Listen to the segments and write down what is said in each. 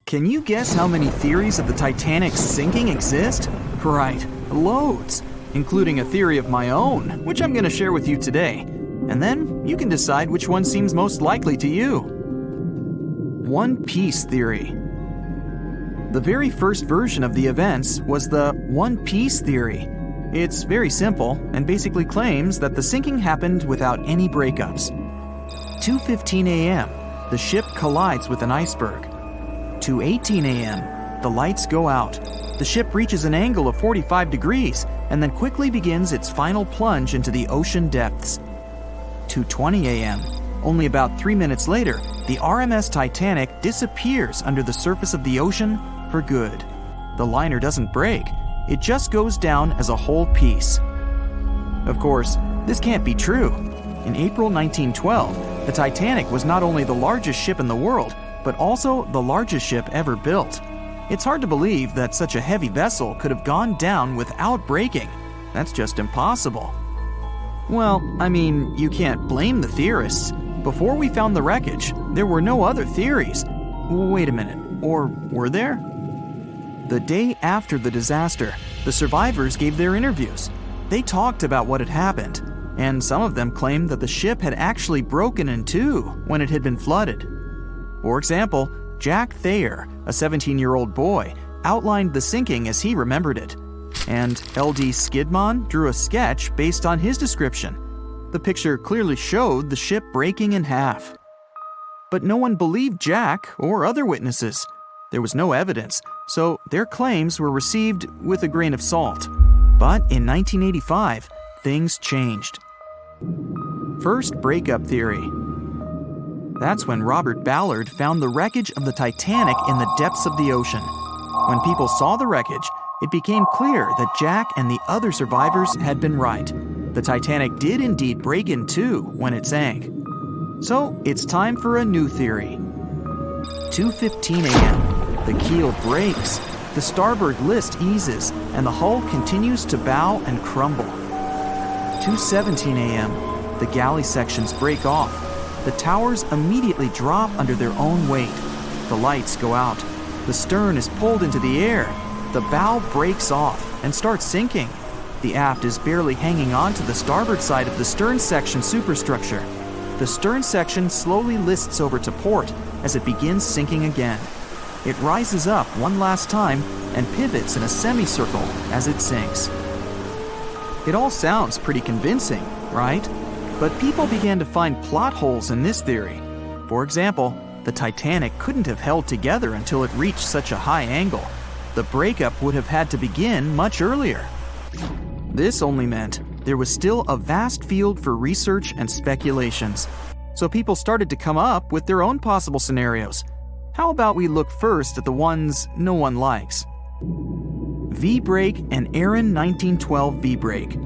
Can you guess how many theories of the Titanic's sinking exist? Right, loads, including a theory of my own, which I'm going to share with you today. And then you can decide which one seems most likely to you. One Piece theory. The very first version of the events was the One Piece theory. It's very simple and basically claims that the sinking happened without any breakups. 2:15 a.m., the ship collides with an iceberg. 2:18 a.m., the lights go out. The ship reaches an angle of 45 degrees and then quickly begins its final plunge into the ocean depths. 2:20 a.m., only about 3 minutes later, the RMS Titanic disappears under the surface of the ocean for good. The liner doesn't break, it just goes down as a whole piece. Of course, this can't be true. In April 1912, the Titanic was not only the largest ship in the world, but also the largest ship ever built. It's hard to believe that such a heavy vessel could have gone down without breaking. That's just impossible. Well, I mean, you can't blame the theorists. Before we found the wreckage, there were no other theories. Wait a minute, or were there? The day after the disaster, the survivors gave their interviews. They talked about what had happened, and some of them claimed that the ship had actually broken in two when it had been flooded. For example, Jack Thayer, a 17-year-old boy, outlined the sinking as he remembered it, and L.D. Skidmon drew a sketch based on his description. The picture clearly showed the ship breaking in half. But no one believed Jack or other witnesses. There was no evidence, so their claims were received with a grain of salt. But in 1985, things changed. First breakup theory. That's when Robert Ballard found the wreckage of the Titanic in the depths of the ocean. When people saw the wreckage, it became clear that Jack and the other survivors had been right. The Titanic did indeed break in two when it sank. So it's time for a new theory. 2:15 a.m. The keel breaks, the starboard list eases, and the hull continues to bow and crumble. 2:17 a.m. The galley sections break off. The towers immediately drop under their own weight. The lights go out. The stern is pulled into the air. The bow breaks off and starts sinking. The aft is barely hanging on to the starboard side of the stern section superstructure. The stern section slowly lists over to port as it begins sinking again. It rises up one last time and pivots in a semicircle as it sinks. It all sounds pretty convincing, right? But people began to find plot holes in this theory. For example, the Titanic couldn't have held together until it reached such a high angle. The breakup would have had to begin much earlier. This only meant there was still a vast field for research and speculations. So people started to come up with their own possible scenarios. How about we look first at the ones no one likes? V-break and Aaron 1912 V-break.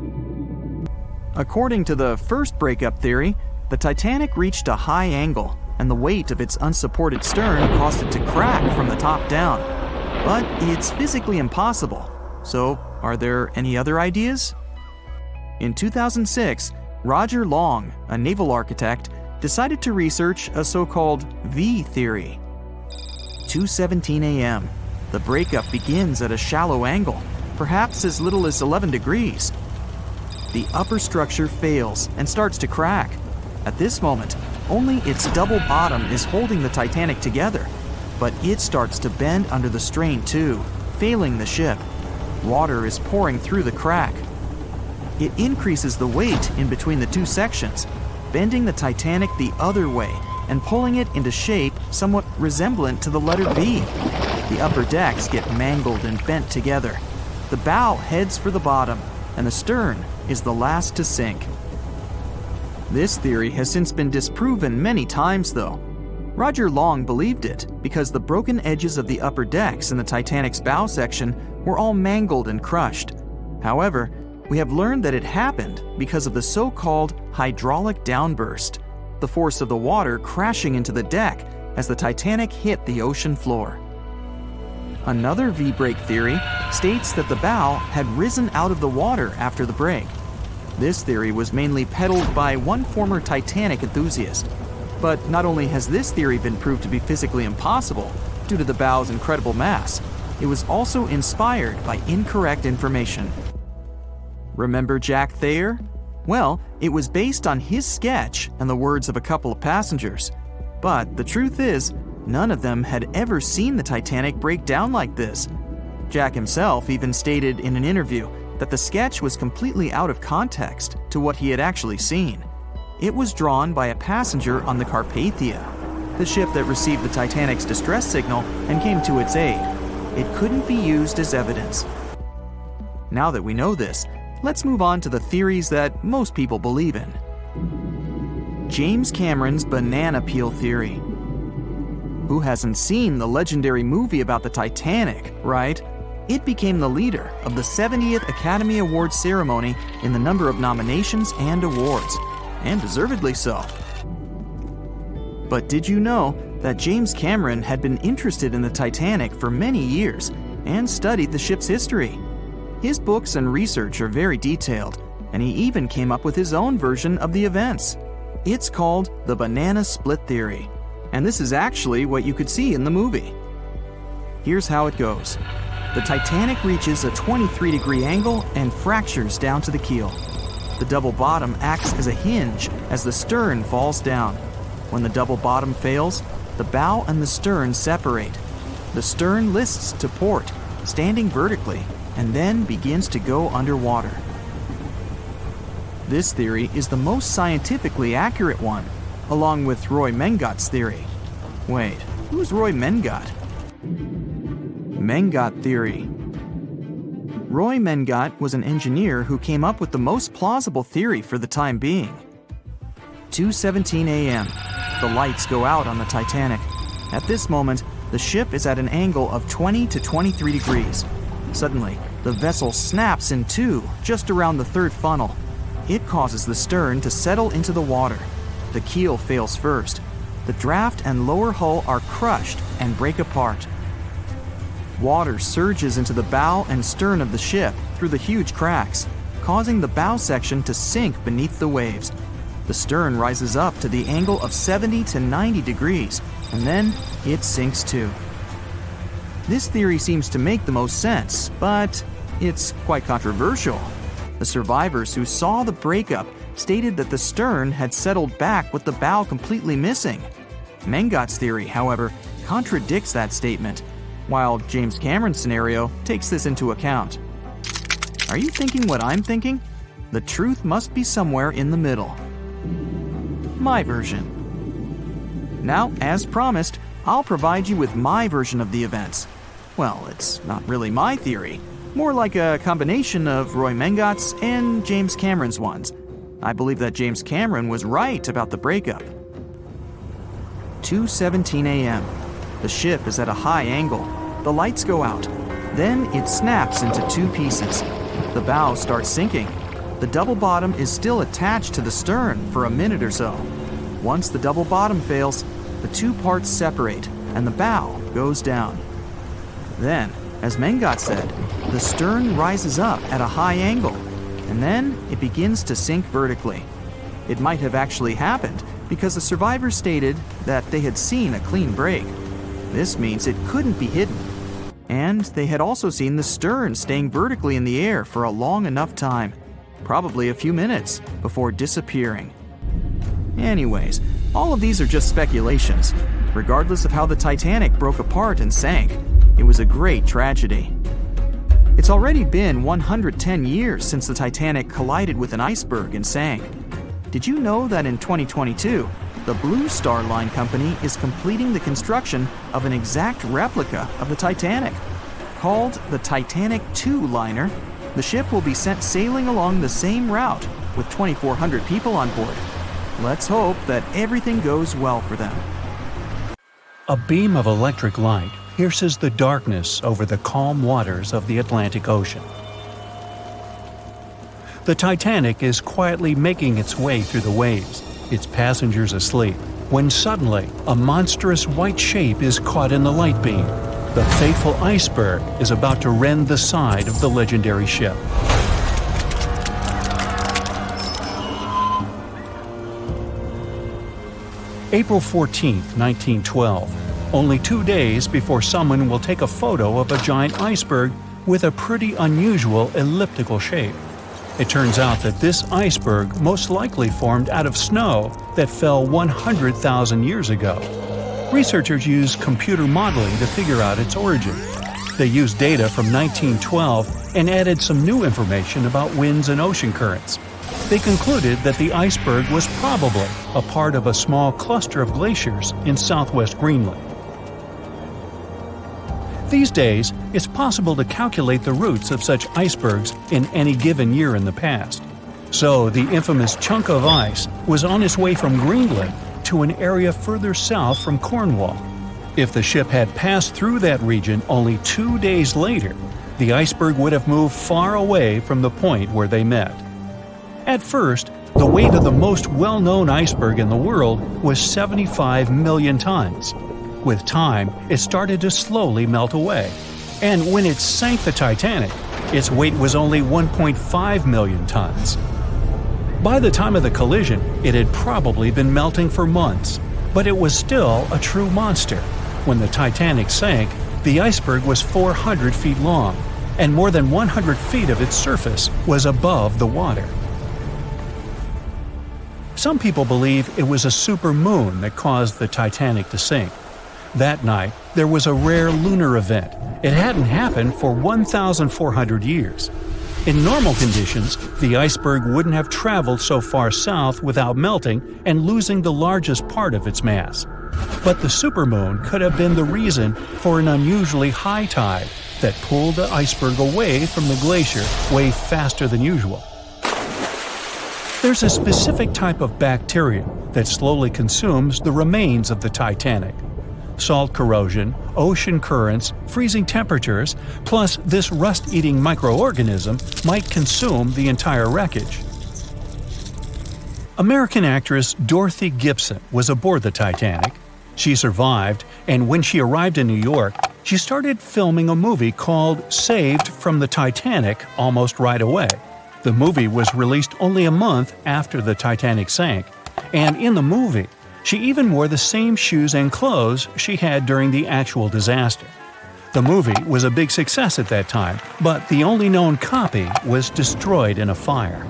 According to the first breakup theory, the Titanic reached a high angle, and the weight of its unsupported stern caused it to crack from the top down. But it's physically impossible. So, are there any other ideas? In 2006, Roger Long, a naval architect, decided to research a so-called V theory. 2:17 a.m. The breakup begins at a shallow angle, perhaps as little as 11 degrees. The upper structure fails and starts to crack. At this moment, only its double bottom is holding the Titanic together, but it starts to bend under the strain too, failing the ship. Water is pouring through the crack. It increases the weight in between the two sections, bending the Titanic the other way and pulling it into shape somewhat resemblant to the letter V. The upper decks get mangled and bent together. The bow heads for the bottom, and the stern is the last to sink. This theory has since been disproven many times, though. Roger Long believed it because the broken edges of the upper decks in the Titanic's bow section were all mangled and crushed. However, we have learned that it happened because of the so-called hydraulic downburst, the force of the water crashing into the deck as the Titanic hit the ocean floor. Another V-break theory states that the bow had risen out of the water after the break. This theory was mainly peddled by one former Titanic enthusiast. But not only has this theory been proved to be physically impossible, due to the bow's incredible mass. It was also inspired by incorrect information. Remember Jack Thayer? Well, it was based on his sketch and the words of a couple of passengers. But the truth is, none of them had ever seen the Titanic break down like this. Jack himself even stated in an interview that the sketch was completely out of context to what he had actually seen. It was drawn by a passenger on the Carpathia, the ship that received the Titanic's distress signal and came to its aid. It couldn't be used as evidence. Now that we know this, let's move on to the theories that most people believe in. James Cameron's banana peel theory. Who hasn't seen the legendary movie about the Titanic, right? It became the leader of the 70th Academy Awards ceremony in the number of nominations and awards, and deservedly so. But did you know that James Cameron had been interested in the Titanic for many years and studied the ship's history? His books and research are very detailed, and he even came up with his own version of the events. It's called the banana split theory, and this is actually what you could see in the movie. Here's how it goes. The Titanic reaches a 23-degree angle and fractures down to the keel. The double bottom acts as a hinge as the stern falls down. When the double bottom fails, the bow and the stern separate. The stern lists to port, standing vertically, and then begins to go underwater. This theory is the most scientifically accurate one, along with Roy Mengot's theory. Wait, who's Roy Mengot? Mangot theory. Roy Mangot was an engineer who came up with the most plausible theory for the time being. 2:17 a.m. The lights go out on the Titanic. At this moment, the ship is at an angle of 20 to 23 degrees. Suddenly, the vessel snaps in two just around the third funnel. It causes the stern to settle into the water. The keel fails first. The draft and lower hull are crushed and break apart. Water surges into the bow and stern of the ship through the huge cracks, causing the bow section to sink beneath the waves. The stern rises up to the angle of 70 to 90 degrees, and then it sinks too. This theory seems to make the most sense, but it's quite controversial. The survivors who saw the breakup stated that the stern had settled back with the bow completely missing. Mengot's theory, however, contradicts that statement, while James Cameron's scenario takes this into account. Are you thinking what I'm thinking? The truth must be somewhere in the middle. My version. Now, as promised, I'll provide you with my version of the events. Well, it's not really my theory, more like a combination of Roy Mengot's and James Cameron's ones. I believe that James Cameron was right about the breakup. 2:17 a.m. The ship is at a high angle. The lights go out. Then it snaps into two pieces. The bow starts sinking. The double bottom is still attached to the stern for a minute or so. Once the double bottom fails, the two parts separate and the bow goes down. Then, as Mangot said, the stern rises up at a high angle, and then it begins to sink vertically. It might have actually happened because the survivors stated that they had seen a clean break. This means it couldn't be hidden. And they had also seen the stern staying vertically in the air for a long enough time, probably a few minutes, before disappearing. Anyways, all of these are just speculations. Regardless of how the Titanic broke apart and sank, it was a great tragedy. It's already been 110 years since the Titanic collided with an iceberg and sank. Did you know that in 2022, the Blue Star Line Company is completing the construction of an exact replica of the Titanic? Called the Titanic II liner, the ship will be sent sailing along the same route with 2,400 people on board. Let's hope that everything goes well for them. A beam of electric light pierces the darkness over the calm waters of the Atlantic Ocean. The Titanic is quietly making its way through the waves, its passengers asleep, when suddenly a monstrous white shape is caught in the light beam. The fateful iceberg is about to rend the side of the legendary ship. April 14, 1912. only 2 days before someone will take a photo of a giant iceberg with a pretty unusual elliptical shape. It turns out that this iceberg most likely formed out of snow that fell 100,000 years ago. Researchers used computer modeling to figure out its origin. They used data from 1912 and added some new information about winds and ocean currents. They concluded that the iceberg was probably a part of a small cluster of glaciers in southwest Greenland. These days, it's possible to calculate the routes of such icebergs in any given year in the past. So the infamous chunk of ice was on its way from Greenland to an area further south from Cornwall. If the ship had passed through that region only 2 days later, the iceberg would have moved far away from the point where they met. At first, the weight of the most well-known iceberg in the world was 75 million tons. With time, it started to slowly melt away. And when it sank the Titanic, its weight was only 1.5 million tons. By the time of the collision, it had probably been melting for months, but it was still a true monster. When the Titanic sank, the iceberg was 400 feet long, and more than 100 feet of its surface was above the water. Some people believe it was a supermoon that caused the Titanic to sink. That night, there was a rare lunar event. It hadn't happened for 1,400 years. In normal conditions, the iceberg wouldn't have traveled so far south without melting and losing the largest part of its mass. But the supermoon could have been the reason for an unusually high tide that pulled the iceberg away from the glacier way faster than usual. There's a specific type of bacteria that slowly consumes the remains of the Titanic. Salt corrosion, ocean currents, freezing temperatures, plus this rust-eating microorganism might consume the entire wreckage. American actress Dorothy Gibson was aboard the Titanic. She survived, and when she arrived in New York, she started filming a movie called Saved from the Titanic almost right away. The movie was released only a month after the Titanic sank, and in the movie, she even wore the same shoes and clothes she had during the actual disaster. The movie was a big success at that time, but the only known copy was destroyed in a fire.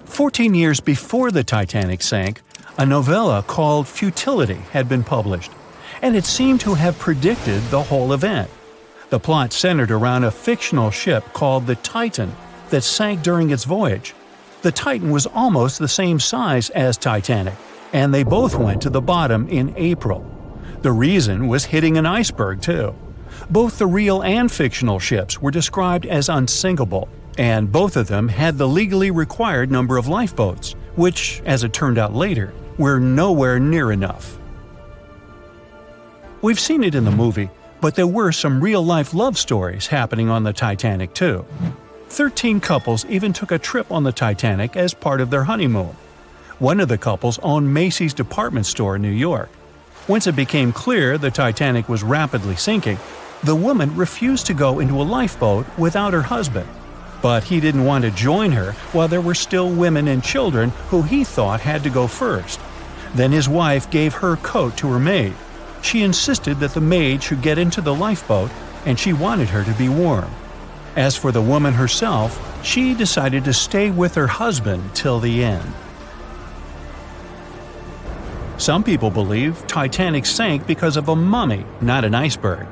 14 years before the Titanic sank, a novella called Futility had been published, and it seemed to have predicted the whole event. The plot centered around a fictional ship called the Titan that sank during its voyage. The Titan was almost the same size as Titanic, and they both went to the bottom in April. The reason was hitting an iceberg, too. Both the real and fictional ships were described as unsinkable, and both of them had the legally required number of lifeboats, which, as it turned out later, were nowhere near enough. We've seen it in the movie, but there were some real-life love stories happening on the Titanic, too. 13 couples even took a trip on the Titanic as part of their honeymoon. One of the couples owned Macy's department store in New York. Once it became clear the Titanic was rapidly sinking, the woman refused to go into a lifeboat without her husband. But he didn't want to join her while there were still women and children who he thought had to go first. Then his wife gave her coat to her maid. She insisted that the maid should get into the lifeboat, and she wanted her to be warm. As for the woman herself, she decided to stay with her husband till the end. Some people believe Titanic sank because of a mummy, not an iceberg.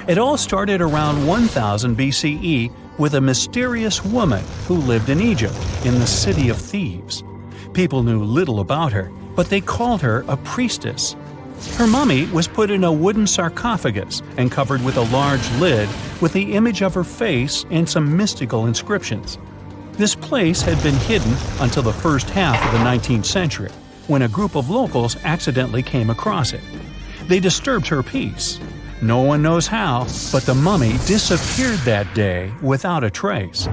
It all started around 1000 BCE with a mysterious woman who lived in Egypt, in the City of Thieves. People knew little about her, but they called her a priestess. Her mummy was put in a wooden sarcophagus and covered with a large lid with the image of her face and some mystical inscriptions. This place had been hidden until the first half of the 19th century, when a group of locals accidentally came across it. They disturbed her peace. No one knows how, but the mummy disappeared that day without a trace.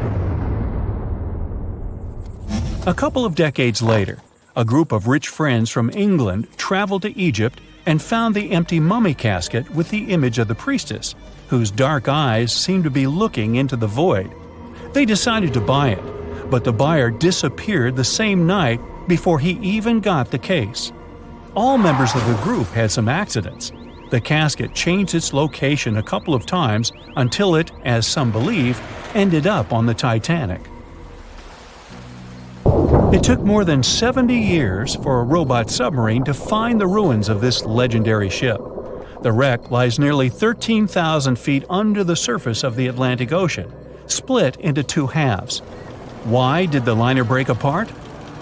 A couple of decades later, a group of rich friends from England traveled to Egypt and found the empty mummy casket with the image of the priestess, whose dark eyes seemed to be looking into the void. They decided to buy it, but the buyer disappeared the same night before he even got the case. All members of the group had some accidents. The casket changed its location a couple of times until it, as some believe, ended up on the Titanic. It took more than 70 years for a robot submarine to find the ruins of this legendary ship. The wreck lies nearly 13,000 feet under the surface of the Atlantic Ocean, split into two halves. Why did the liner break apart?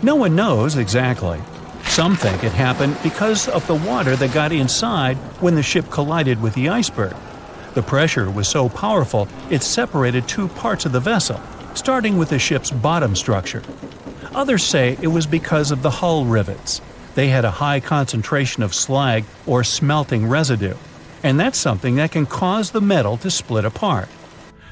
No one knows exactly. Some think it happened because of the water that got inside when the ship collided with the iceberg. The pressure was so powerful it separated two parts of the vessel, starting with the ship's bottom structure. Others say it was because of the hull rivets. They had a high concentration of slag or smelting residue, and that's something that can cause the metal to split apart.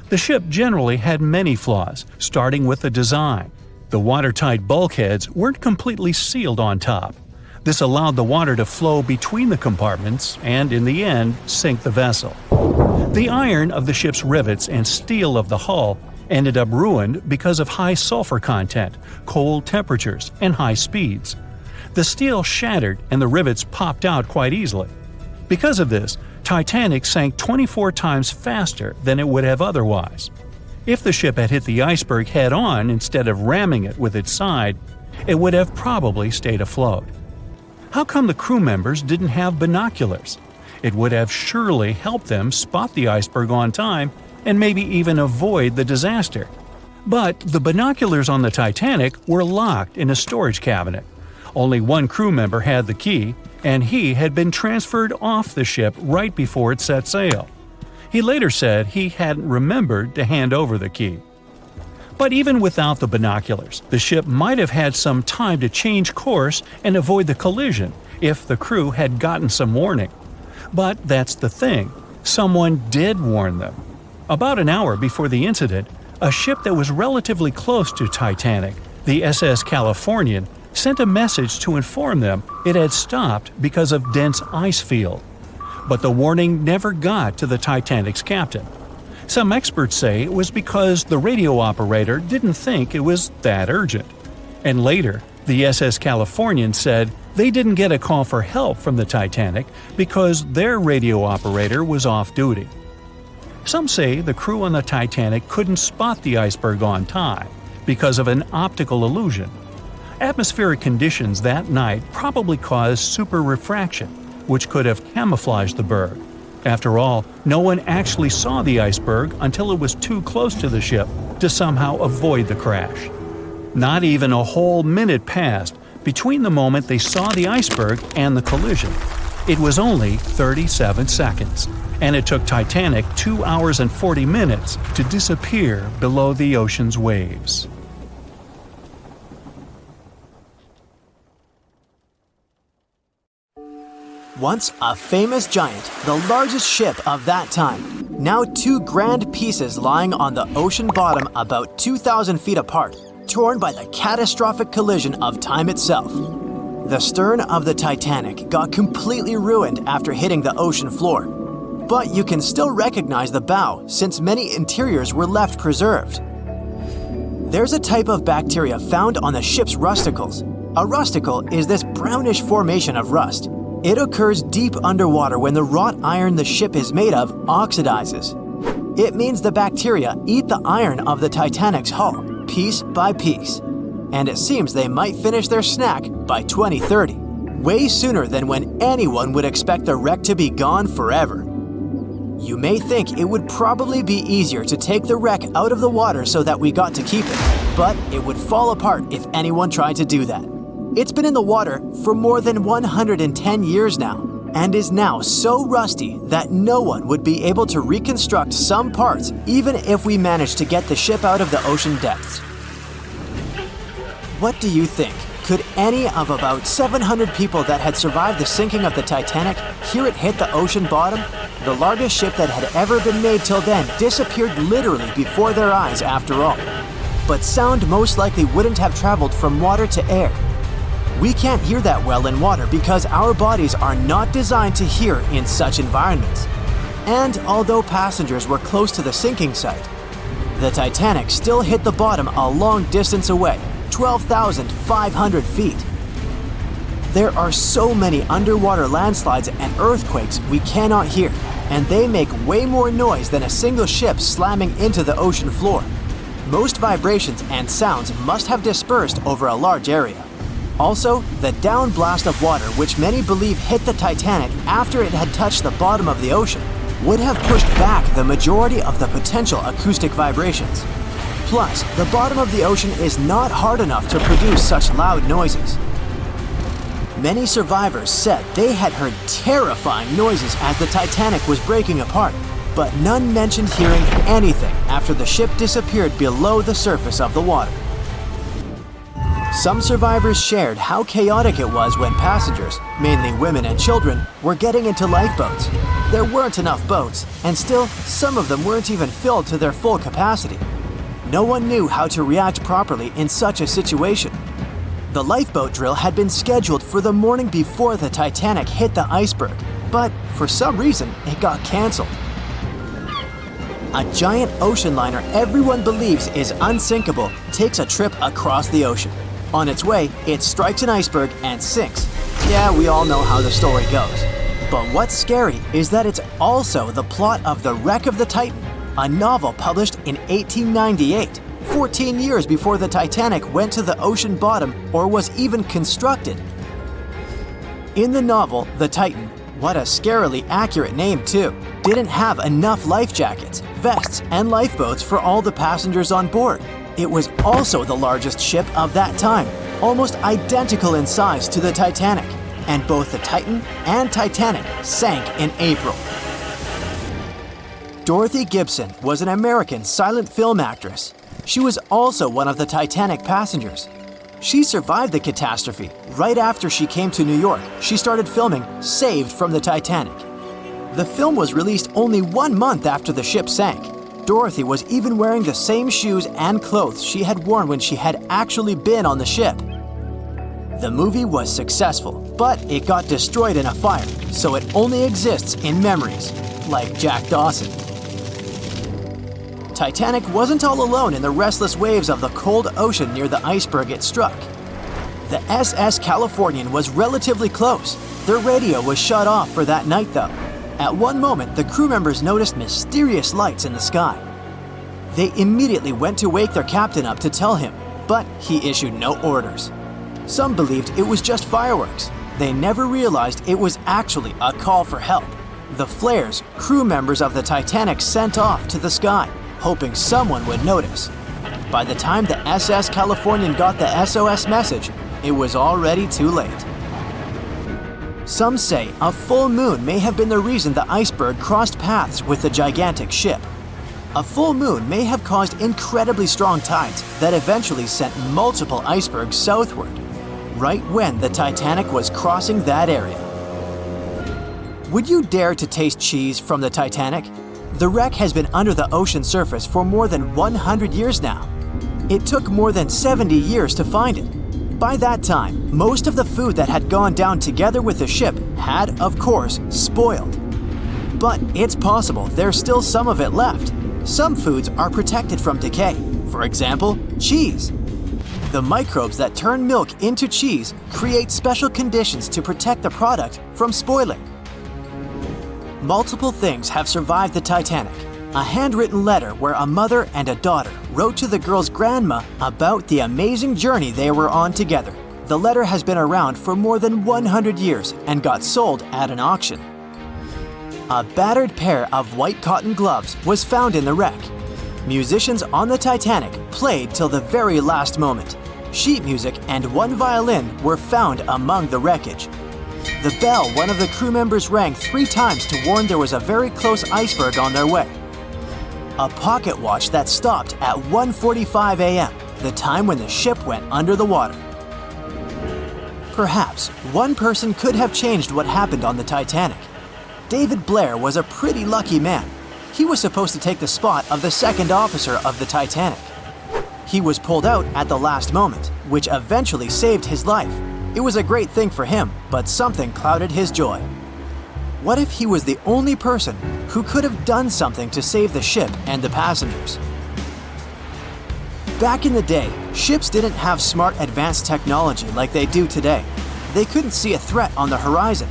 The ship generally had many flaws, starting with the design. The watertight bulkheads weren't completely sealed on top. This allowed the water to flow between the compartments and, in the end, sink the vessel. The iron of the ship's rivets and steel of the hull ended up ruined because of high sulfur content, cold temperatures, and high speeds. The steel shattered and the rivets popped out quite easily. Because of this, Titanic sank 24 times faster than it would have otherwise. If the ship had hit the iceberg head-on instead of ramming it with its side, it would have probably stayed afloat. How come the crew members didn't have binoculars? It would have surely helped them spot the iceberg on time and maybe even avoid the disaster. But the binoculars on the Titanic were locked in a storage cabinet. Only one crew member had the key, and he had been transferred off the ship right before it set sail. He later said he hadn't remembered to hand over the key. But even without the binoculars, the ship might have had some time to change course and avoid the collision if the crew had gotten some warning. But that's the thing, someone did warn them. About an hour before the incident, a ship that was relatively close to Titanic, the SS Californian, sent a message to inform them it had stopped because of dense ice field. But the warning never got to the Titanic's captain. Some experts say it was because the radio operator didn't think it was that urgent. And later, the SS Californian said they didn't get a call for help from the Titanic because their radio operator was off duty. Some say the crew on the Titanic couldn't spot the iceberg on time because of an optical illusion. Atmospheric conditions that night probably caused super refraction, which could have camouflaged the berg. After all, no one actually saw the iceberg until it was too close to the ship to somehow avoid the crash. Not even a whole minute passed between the moment they saw the iceberg and the collision. It was only 37 seconds, and it took Titanic 2 hours and 40 minutes to disappear below the ocean's waves. Once a famous giant, the largest ship of that time, now two grand pieces lying on the ocean bottom about 2,000 feet apart, torn by the catastrophic collision of time itself. The stern of the Titanic got completely ruined after hitting the ocean floor, but you can still recognize the bow since many interiors were left preserved. There's a type of bacteria found on the ship's rusticles. A rusticle is this brownish formation of rust. It occurs deep underwater when the wrought iron the ship is made of oxidizes. It means the bacteria eat the iron of the Titanic's hull, piece by piece. And it seems they might finish their snack by 2030, way sooner than when anyone would expect the wreck to be gone forever. You may think it would probably be easier to take the wreck out of the water so that we got to keep it, but it would fall apart if anyone tried to do that. It's been in the water for more than 110 years now, and is now so rusty that no one would be able to reconstruct some parts even if we managed to get the ship out of the ocean depths. What do you think? Could any of about 700 people that had survived the sinking of the Titanic hear it hit the ocean bottom? The largest ship that had ever been made till then disappeared literally before their eyes after all. But sound most likely wouldn't have traveled from water to air. We can't hear that well in water because our bodies are not designed to hear in such environments. And although passengers were close to the sinking site, the Titanic still hit the bottom a long distance away, 12,500 feet. There are so many underwater landslides and earthquakes we cannot hear, and they make way more noise than a single ship slamming into the ocean floor. Most vibrations and sounds must have dispersed over a large area. Also, the downblast of water, which many believe hit the Titanic after it had touched the bottom of the ocean, would have pushed back the majority of the potential acoustic vibrations. Plus, the bottom of the ocean is not hard enough to produce such loud noises. Many survivors said they had heard terrifying noises as the Titanic was breaking apart, but none mentioned hearing anything after the ship disappeared below the surface of the water. Some survivors shared how chaotic it was when passengers, mainly women and children, were getting into lifeboats. There weren't enough boats, and still, some of them weren't even filled to their full capacity. No one knew how to react properly in such a situation. The lifeboat drill had been scheduled for the morning before the Titanic hit the iceberg, but for some reason, it got canceled. A giant ocean liner everyone believes is unsinkable takes a trip across the ocean. On its way, it strikes an iceberg and sinks. Yeah, we all know how the story goes. But what's scary is that it's also the plot of The Wreck of the Titan, a novel published in 1898, 14 years before the Titanic went to the ocean bottom or was even constructed. In the novel, the Titan, what a scarily accurate name too, didn't have enough life jackets, vests, and lifeboats for all the passengers on board. It was also the largest ship of that time, almost identical in size to the Titanic, and both the Titan and Titanic sank in April. Dorothy Gibson was an American silent film actress. She was also one of the Titanic passengers. She survived the catastrophe. Right after she came to New York, she started filming Saved from the Titanic. The film was released only 1 month after the ship sank. Dorothy was even wearing the same shoes and clothes she had worn when she had actually been on the ship. The movie was successful, but it got destroyed in a fire, so it only exists in memories, like Jack Dawson. Titanic wasn't all alone in the restless waves of the cold ocean near the iceberg it struck. The SS Californian was relatively close. Their radio was shut off for that night though. At one moment, the crew members noticed mysterious lights in the sky. They immediately went to wake their captain up to tell him, but he issued no orders. Some believed it was just fireworks. They never realized it was actually a call for help. The flares crew members of the Titanic sent off to the sky, hoping someone would notice. By the time the SS Californian got the SOS message, it was already too late. Some say a full moon may have been the reason the iceberg crossed paths with the gigantic ship. A full moon may have caused incredibly strong tides that eventually sent multiple icebergs southward, right when the Titanic was crossing that area. Would you dare to taste cheese from the Titanic? The wreck has been under the ocean surface for more than 100 years now. It took more than 70 years to find it. By that time, most of the food that had gone down together with the ship had, of course, spoiled. But it's possible there's still some of it left. Some foods are protected from decay. For example, cheese. The microbes that turn milk into cheese create special conditions to protect the product from spoiling. Multiple things have survived the Titanic. A handwritten letter where a mother and a daughter wrote to the girl's grandma about the amazing journey they were on together. The letter has been around for more than 100 years and got sold at an auction. A battered pair of white cotton gloves was found in the wreck. Musicians on the Titanic played till the very last moment. Sheet music and one violin were found among the wreckage. The bell one of the crew members rang 3 times to warn there was a very close iceberg on their way. A pocket watch that stopped at 1:45 a.m., the time when the ship went under the water. Perhaps one person could have changed what happened on the Titanic. David Blair was a pretty lucky man. He was supposed to take the spot of the second officer of the Titanic. He was pulled out at the last moment, which eventually saved his life. It was a great thing for him, but something clouded his joy. What if he was the only person who could have done something to save the ship and the passengers? Back in the day, ships didn't have smart advanced technology like they do today. they couldn't see a threat on the horizon.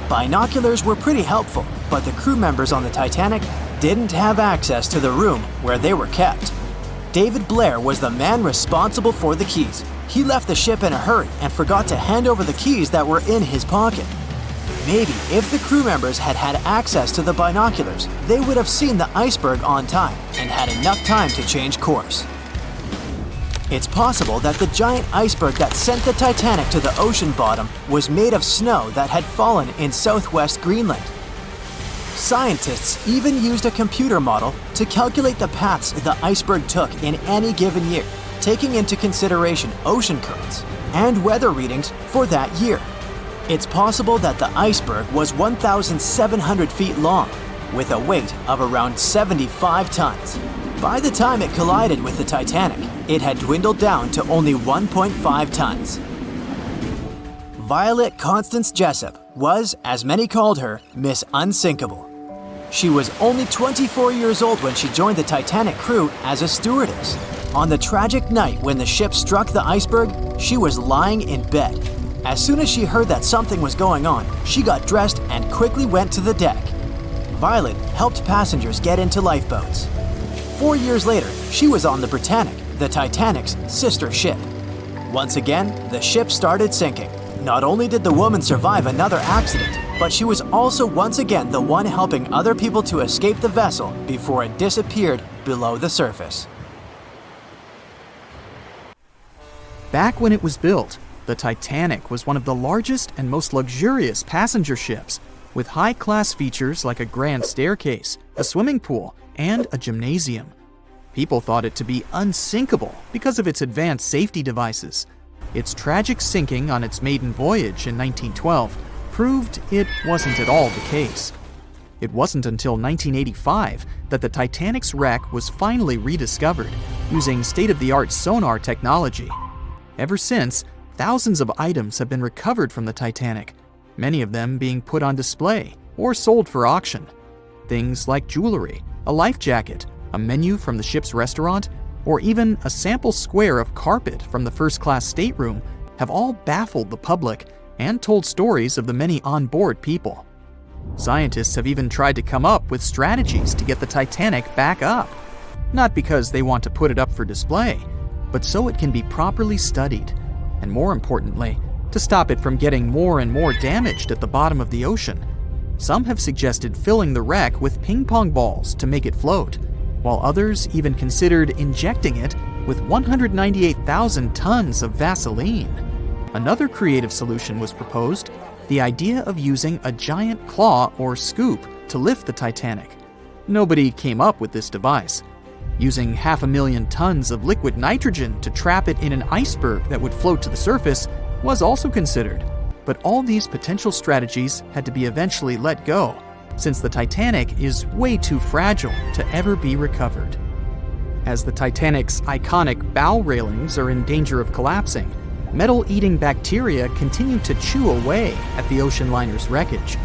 Binoculars were pretty helpful, but the crew members on the Titanic didn't have access to the room where they were kept. David Blair was the man responsible for the keys. He left the ship in a hurry and forgot to hand over the keys that were in his pocket. Maybe if the crew members had had access to the binoculars, they would have seen the iceberg on time and had enough time to change course. It's possible that the giant iceberg that sent the Titanic to the ocean bottom was made of snow that had fallen in southwest Greenland. Scientists even used a computer model to calculate the paths the iceberg took in any given year, taking into consideration ocean currents and weather readings for that year. It's possible that the iceberg was 1,700 feet long, with a weight of around 75 tons. By the time it collided with the Titanic, it had dwindled down to only 1.5 tons. Violet Constance Jessup was, as many called her, Miss Unsinkable. She was only 24 years old when she joined the Titanic crew as a stewardess. On the tragic night when the ship struck the iceberg, she was lying in bed. As soon as she heard that something was going on, she got dressed and quickly went to the deck. Violet helped passengers get into lifeboats. 4 years later, she was on the Britannic, the Titanic's sister ship. Once again, the ship started sinking. Not only did the woman survive another accident, but she was also once again the one helping other people to escape the vessel before it disappeared below the surface. Back when it was built, the Titanic was one of the largest and most luxurious passenger ships, with high-class features like a grand staircase, a swimming pool, and a gymnasium. People thought it to be unsinkable because of its advanced safety devices. Its tragic sinking on its maiden voyage in 1912 proved it wasn't at all the case. It wasn't until 1985 that the Titanic's wreck was finally rediscovered using state-of-the-art sonar technology. Ever since, thousands of items have been recovered from the Titanic, many of them being put on display or sold for auction. Things like jewelry, a life jacket, a menu from the ship's restaurant, or even a sample square of carpet from the first-class stateroom have all baffled the public and told stories of the many on-board people. Scientists have even tried to come up with strategies to get the Titanic back up. Not because they want to put it up for display, but so it can be properly studied, and more importantly, to stop it from getting more and more damaged at the bottom of the ocean. Some have suggested filling the wreck with ping pong balls to make it float, while others even considered injecting it with 198,000 tons of Vaseline. Another creative solution was proposed, the idea of using a giant claw or scoop to lift the Titanic. Nobody came up with this device. Using 500,000 tons of liquid nitrogen to trap it in an iceberg that would float to the surface was also considered, but all these potential strategies had to be eventually let go, since the Titanic is way too fragile to ever be recovered. As the Titanic's iconic bow railings are in danger of collapsing, metal-eating bacteria continue to chew away at the ocean liner's wreckage.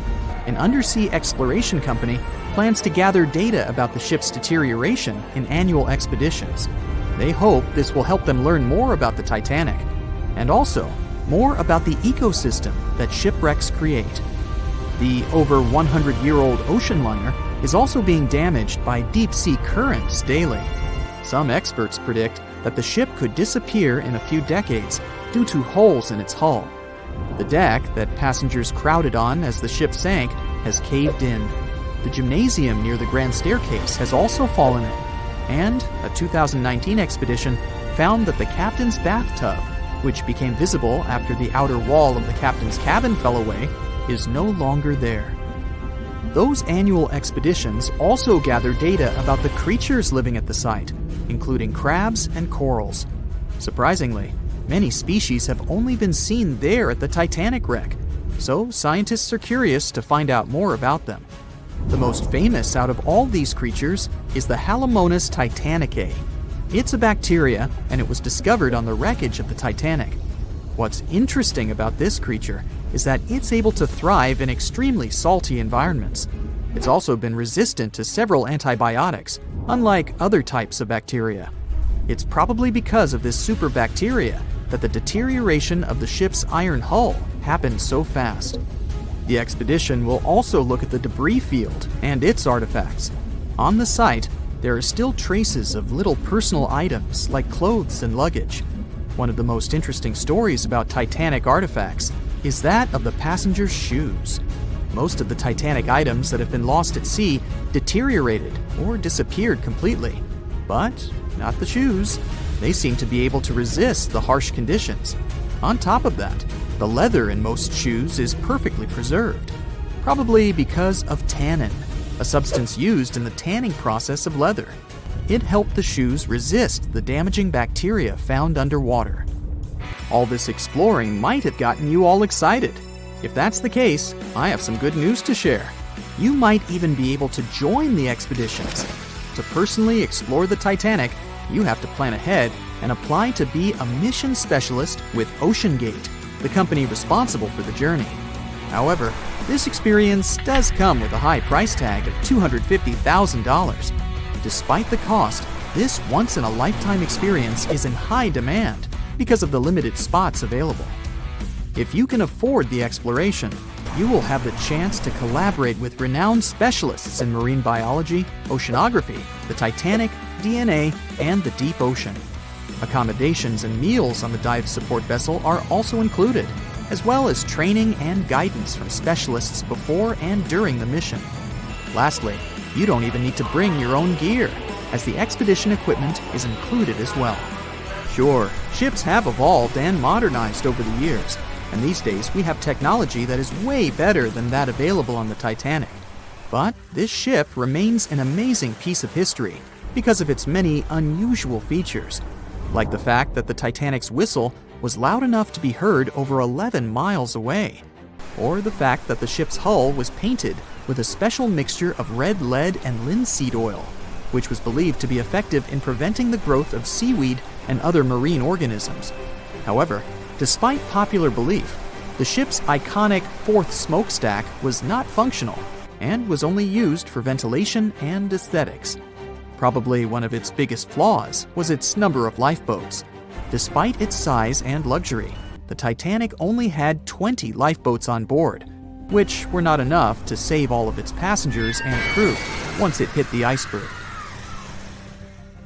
An undersea exploration company plans to gather data about the ship's deterioration in annual expeditions. They hope this will help them learn more about the Titanic, and also more about the ecosystem that shipwrecks create. The over 100-year-old ocean liner is also being damaged by deep-sea currents daily. Some experts predict that the ship could disappear in a few decades due to holes in its hull. The deck that passengers crowded on as the ship sank has caved in. The gymnasium near the grand staircase has also fallen in, and a 2019 expedition found that the captain's bathtub, which became visible after the outer wall of the captain's cabin fell away, is no longer there. Those annual expeditions also gather data about the creatures living at the site, including crabs and corals. Surprisingly, many species have only been seen there at the Titanic wreck, so scientists are curious to find out more about them. The most famous out of all these creatures is the Halomonas titanicae. It's a bacteria, and it was discovered on the wreckage of the Titanic. What's interesting about this creature is that it's able to thrive in extremely salty environments. It's also been resistant to several antibiotics, unlike other types of bacteria. It's probably because of this superbacteria that the deterioration of the ship's iron hull happened so fast. The expedition will also look at the debris field and its artifacts. On the site, there are still traces of little personal items like clothes and luggage. One of the most interesting stories about Titanic artifacts is that of the passengers' shoes. Most of the Titanic items that have been lost at sea deteriorated or disappeared completely. But not the shoes. They seem to be able to resist the harsh conditions. On top of that, the leather in most shoes is perfectly preserved, probably because of tannin, a substance used in the tanning process of leather. It helped the shoes resist the damaging bacteria found underwater. All this exploring might have gotten you all excited. If that's the case, I have some good news to share. You might even be able to join the expeditions. To personally explore the Titanic, you have to plan ahead and apply to be a mission specialist with OceanGate, the company responsible for the journey. However, this experience does come with a high price tag of $250,000. Despite the cost, this once-in-a-lifetime experience is in high demand because of the limited spots available. If you can afford the exploration, you will have the chance to collaborate with renowned specialists in marine biology, oceanography, the Titanic, DNA, and the deep ocean. Accommodations and meals on the dive support vessel are also included, as well as training and guidance from specialists before and during the mission. Lastly, you don't even need to bring your own gear, as the expedition equipment is included as well. Sure, ships have evolved and modernized over the years, and these days we have technology that is way better than that available on the Titanic. But this ship remains an amazing piece of history because of its many unusual features, like the fact that the Titanic's whistle was loud enough to be heard over 11 miles away, or the fact that the ship's hull was painted with a special mixture of red lead and linseed oil, which was believed to be effective in preventing the growth of seaweed and other marine organisms. However, despite popular belief, the ship's iconic fourth smokestack was not functional and was only used for ventilation and aesthetics. Probably one of its biggest flaws was its number of lifeboats. Despite its size and luxury, the Titanic only had 20 lifeboats on board, which were not enough to save all of its passengers and crew once it hit the iceberg.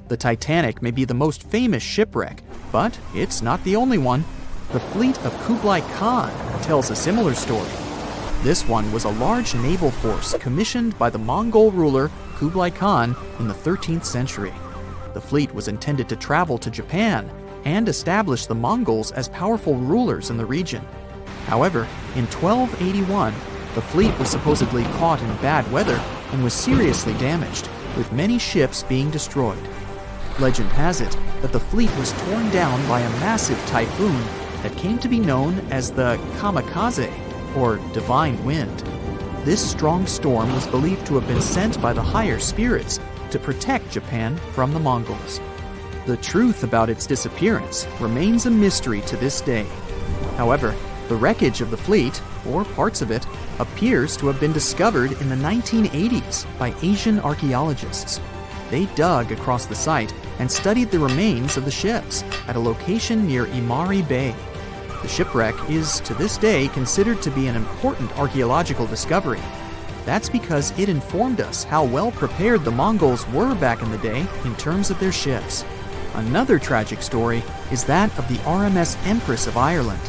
The Titanic may be the most famous shipwreck, but it's not the only one. The fleet of Kublai Khan tells a similar story. This one was a large naval force commissioned by the Mongol ruler Kublai Khan in the 13th century. The fleet was intended to travel to Japan and establish the Mongols as powerful rulers in the region. However, in 1281, the fleet was supposedly caught in bad weather and was seriously damaged, with many ships being destroyed. Legend has it that the fleet was torn down by a massive typhoon that came to be known as the kamikaze, or divine wind. This strong storm was believed to have been sent by the higher spirits to protect Japan from the Mongols. The truth about its disappearance remains a mystery to this day. However, the wreckage of the fleet, or parts of it, appears to have been discovered in the 1980s by Asian archaeologists. They dug across the site and studied the remains of the ships at a location near Imari Bay. The shipwreck is, to this day, considered to be an important archaeological discovery. That's because it informed us how well prepared the Mongols were back in the day in terms of their ships. Another tragic story is that of the RMS Empress of Ireland.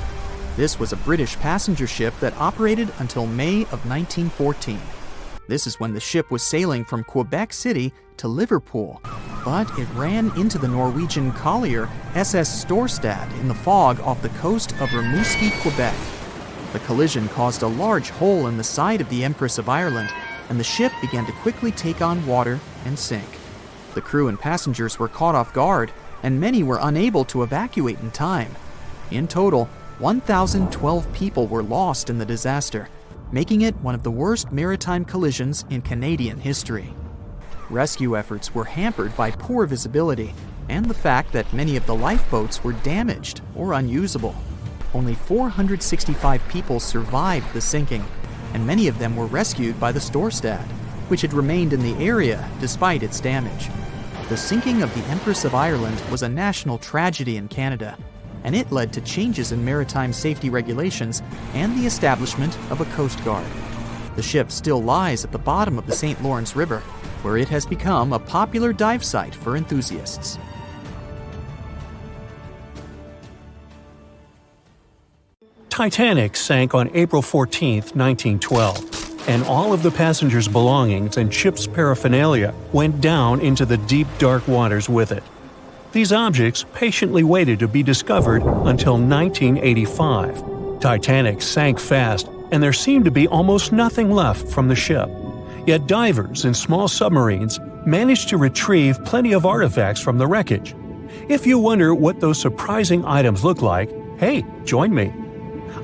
This was a British passenger ship that operated until May of 1914. This is when the ship was sailing from Quebec City to Liverpool, but it ran into the Norwegian collier SS Storstad in the fog off the coast of Rimouski, Quebec. The collision caused a large hole in the side of the Empress of Ireland, and the ship began to quickly take on water and sink. The crew and passengers were caught off guard, and many were unable to evacuate in time. In total, 1,012 people were lost in the disaster, making it one of the worst maritime collisions in Canadian history. Rescue efforts were hampered by poor visibility and the fact that many of the lifeboats were damaged or unusable. Only 465 people survived the sinking, and many of them were rescued by the Storstad, which had remained in the area despite its damage. The sinking of the Empress of Ireland was a national tragedy in Canada, and it led to changes in maritime safety regulations and the establishment of a coast guard. The ship still lies at the bottom of the St. Lawrence River, where it has become a popular dive site for enthusiasts. Titanic sank on April 14, 1912, and all of the passengers' belongings and ship's paraphernalia went down into the deep, dark waters with it. These objects patiently waited to be discovered until 1985. Titanic sank fast, and there seemed to be almost nothing left from the ship. Yet divers in small submarines managed to retrieve plenty of artifacts from the wreckage. If you wonder what those surprising items look like, hey, join me.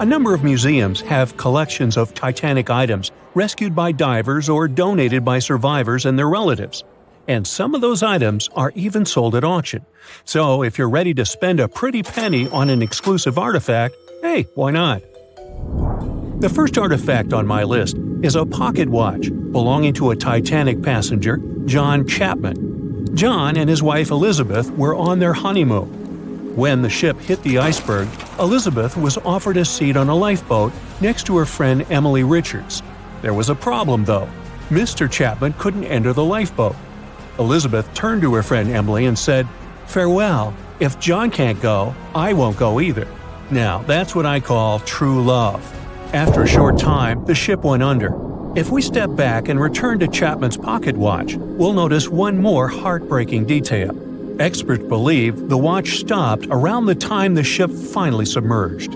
A number of museums have collections of Titanic items rescued by divers or donated by survivors and their relatives. And some of those items are even sold at auction. So if you're ready to spend a pretty penny on an exclusive artifact, hey, why not? The first artifact on my list is a pocket watch belonging to a Titanic passenger, John Chapman. John and his wife Elizabeth were on their honeymoon. When the ship hit the iceberg, Elizabeth was offered a seat on a lifeboat next to her friend Emily Richards. There was a problem, though. Mr. Chapman couldn't enter the lifeboat. Elizabeth turned to her friend Emily and said, "Farewell. If John can't go, I won't go either." Now, that's what I call true love. After a short time, the ship went under. If we step back and return to Chapman's pocket watch, we'll notice one more heartbreaking detail. Experts believe the watch stopped around the time the ship finally submerged.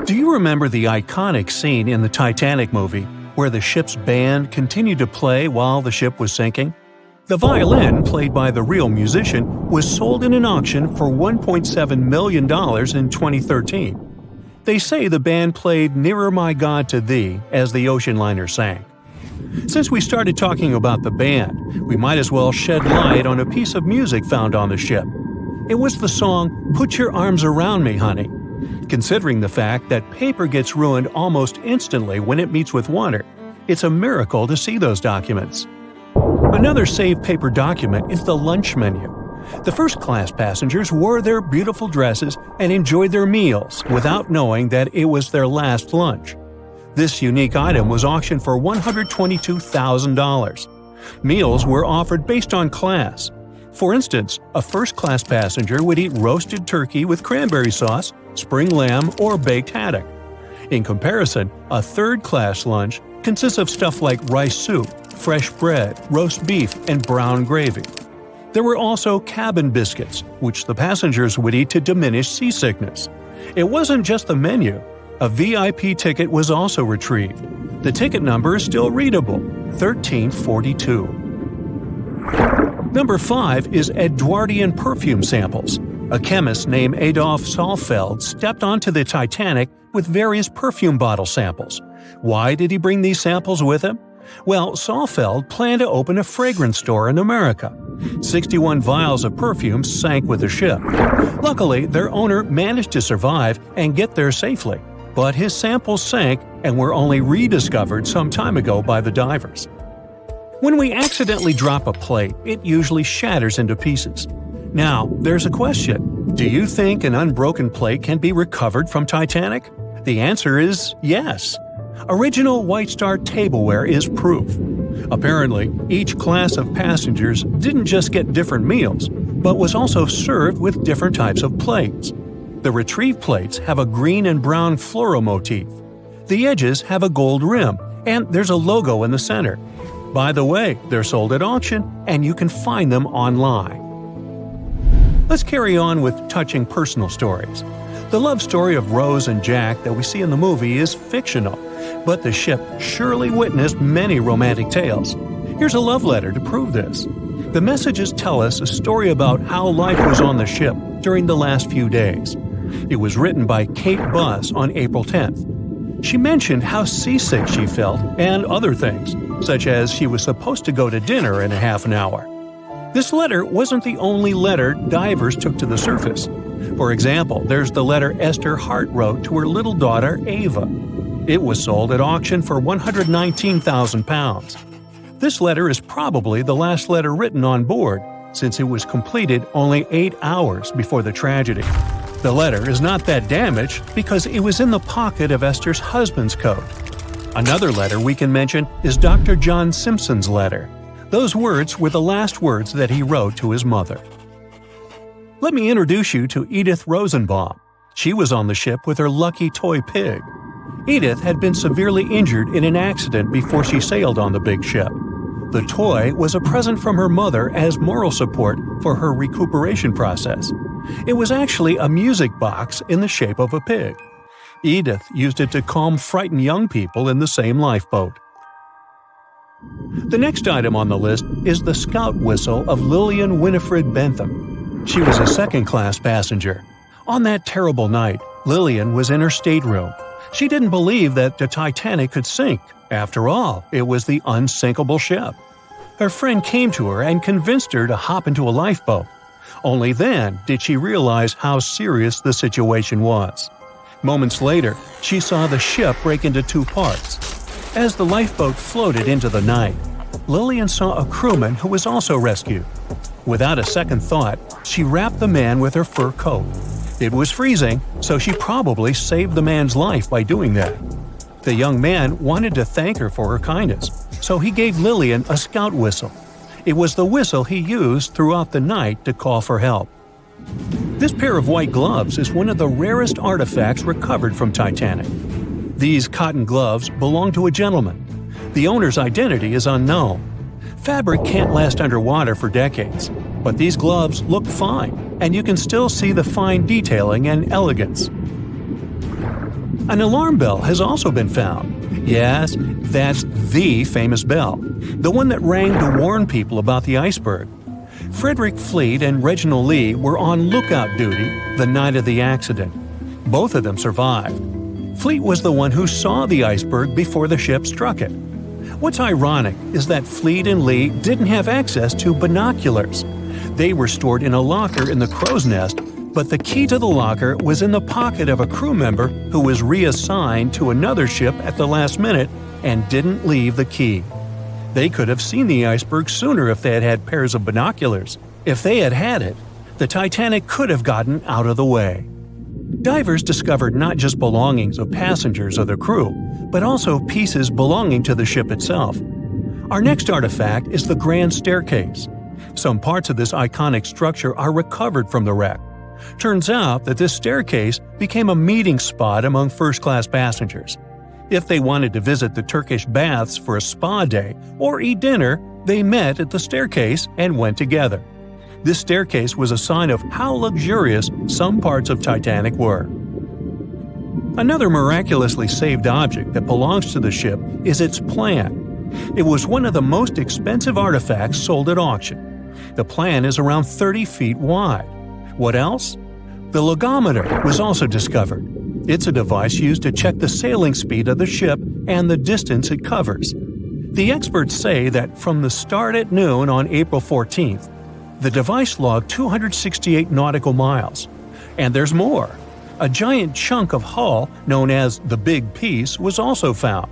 Do you remember the iconic scene in the Titanic movie where the ship's band continued to play while the ship was sinking? The violin, played by the real musician, was sold in an auction for $1.7 million in 2013. They say the band played "Nearer My God to Thee" as the ocean liner sank. Since we started talking about the band, we might as well shed light on a piece of music found on the ship. It was the song "Put Your Arms Around Me, Honey." Considering the fact that paper gets ruined almost instantly when it meets with water, it's a miracle to see those documents. Another saved paper document is the lunch menu. The first-class passengers wore their beautiful dresses and enjoyed their meals without knowing that it was their last lunch. This unique item was auctioned for $122,000. Meals were offered based on class. For instance, a first-class passenger would eat roasted turkey with cranberry sauce, spring lamb, or baked haddock. In comparison, a third-class lunch consists of stuff like rice soup, fresh bread, roast beef, and brown gravy. There were also cabin biscuits, which the passengers would eat to diminish seasickness. It wasn't just the menu. A VIP ticket was also retrieved. The ticket number is still readable, 1342. Number 5 is Edwardian perfume samples. A chemist named Adolf Saalfeld stepped onto the Titanic with various perfume bottle samples. Why did he bring these samples with him? Well, Saalfeld planned to open a fragrance store in America. 61 vials of perfume sank with the ship. Luckily, their owner managed to survive and get there safely. But his samples sank and were only rediscovered some time ago by the divers. When we accidentally drop a plate, it usually shatters into pieces. Now, there's a question. Do you think an unbroken plate can be recovered from Titanic? The answer is yes. Original White Star tableware is proof. Apparently, each class of passengers didn't just get different meals, but was also served with different types of plates. The retrieved plates have a green and brown floral motif. The edges have a gold rim, and there's a logo in the center. By the way, they're sold at auction, and you can find them online. Let's carry on with touching personal stories. The love story of Rose and Jack that we see in the movie is fictional, but the ship surely witnessed many romantic tales. Here's a love letter to prove this. The messages tell us a story about how life was on the ship during the last few days. It was written by Kate Buss on April 10th. She mentioned how seasick she felt and other things, such as she was supposed to go to dinner in a half an hour. This letter wasn't the only letter divers took to the surface. For example, there's the letter Esther Hart wrote to her little daughter Ava. It was sold at auction for £119,000. This letter is probably the last letter written on board, since it was completed only 8 hours before the tragedy. The letter is not that damaged because it was in the pocket of Esther's husband's coat. Another letter we can mention is Dr. John Simpson's letter. Those words were the last words that he wrote to his mother. Let me introduce you to Edith Rosenbaum. She was on the ship with her lucky toy pig. Edith had been severely injured in an accident before she sailed on the big ship. The toy was a present from her mother as moral support for her recuperation process. It was actually a music box in the shape of a pig. Edith used it to calm frightened young people in the same lifeboat. The next item on the list is the scout whistle of Lillian Winifred Bentham. She was a second-class passenger. On that terrible night, Lillian was in her stateroom. She didn't believe that the Titanic could sink. After all, it was the unsinkable ship. Her friend came to her and convinced her to hop into a lifeboat. Only then did she realize how serious the situation was. Moments later, she saw the ship break into 2 parts. As the lifeboat floated into the night, Lillian saw a crewman who was also rescued. Without a second thought, she wrapped the man with her fur coat. It was freezing, so she probably saved the man's life by doing that. The young man wanted to thank her for her kindness, so he gave Lillian a scout whistle. It was the whistle he used throughout the night to call for help. This pair of white gloves is one of the rarest artifacts recovered from Titanic. These cotton gloves belong to a gentleman. The owner's identity is unknown. Fabric can't last underwater for decades, but these gloves look fine, and you can still see the fine detailing and elegance. An alarm bell has also been found. Yes, that's the famous bell, the one that rang to warn people about the iceberg. Frederick Fleet and Reginald Lee were on lookout duty the night of the accident. Both of them survived. Fleet was the one who saw the iceberg before the ship struck it. What's ironic is that Fleet and Lee didn't have access to binoculars. They were stored in a locker in the crow's nest, but the key to the locker was in the pocket of a crew member who was reassigned to another ship at the last minute and didn't leave the key. They could have seen the iceberg sooner if they had had pairs of binoculars. If they had had it, the Titanic could have gotten out of the way. Divers discovered not just belongings of passengers or the crew, but also pieces belonging to the ship itself. Our next artifact is the Grand Staircase. Some parts of this iconic structure are recovered from the wreck. Turns out that this staircase became a meeting spot among first-class passengers. If they wanted to visit the Turkish baths for a spa day or eat dinner, they met at the staircase and went together. This staircase was a sign of how luxurious some parts of Titanic were. Another miraculously saved object that belongs to the ship is its plan. It was one of the most expensive artifacts sold at auction. The plan is around 30 feet wide. What else? The logometer was also discovered. It's a device used to check the sailing speed of the ship and the distance it covers. The experts say that from the start at noon on April 14th, the device logged 268 nautical miles. And there's more. A giant chunk of hull, known as the Big Piece, was also found.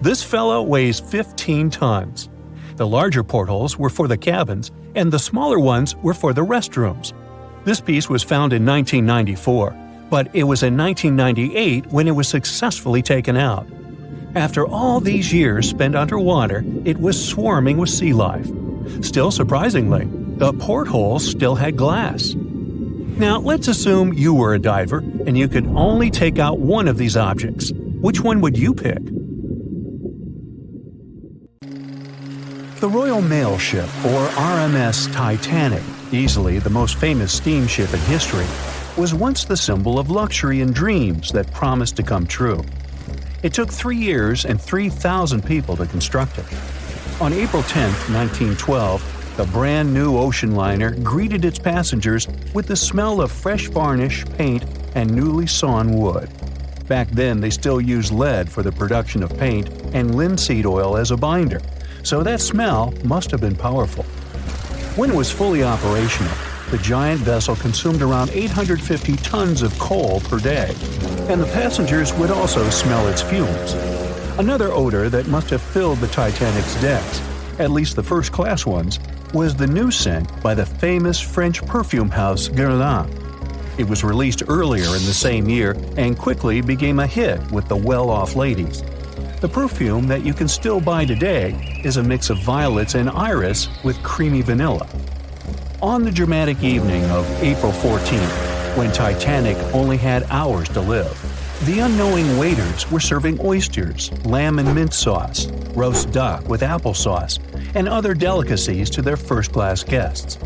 This fellow weighs 15 tons. The larger portholes were for the cabins, and the smaller ones were for the restrooms. This piece was found in 1994, but it was in 1998 when it was successfully taken out. After all these years spent underwater, it was swarming with sea life. Still surprisingly, the portholes still had glass. Now, let's assume you were a diver and you could only take out one of these objects. Which one would you pick? The Royal Mail Ship, or RMS Titanic, easily the most famous steamship in history, was once the symbol of luxury and dreams that promised to come true. It took 3 years and 3,000 people to construct it. On April 10, 1912, the brand-new ocean liner greeted its passengers with the smell of fresh varnish, paint, and newly sawn wood. Back then, they still used lead for the production of paint and linseed oil as a binder, so that smell must have been powerful. When it was fully operational, the giant vessel consumed around 850 tons of coal per day, and the passengers would also smell its fumes. Another odor that must have filled the Titanic's decks at least the first-class ones, was the new scent by the famous French perfume house Guerlain. It was released earlier in the same year and quickly became a hit with the well-off ladies. The perfume that you can still buy today is a mix of violets and iris with creamy vanilla. On the dramatic evening of April 14th, when Titanic only had hours to live, the unknowing waiters were serving oysters, lamb and mint sauce, roast duck with applesauce, and other delicacies to their first-class guests.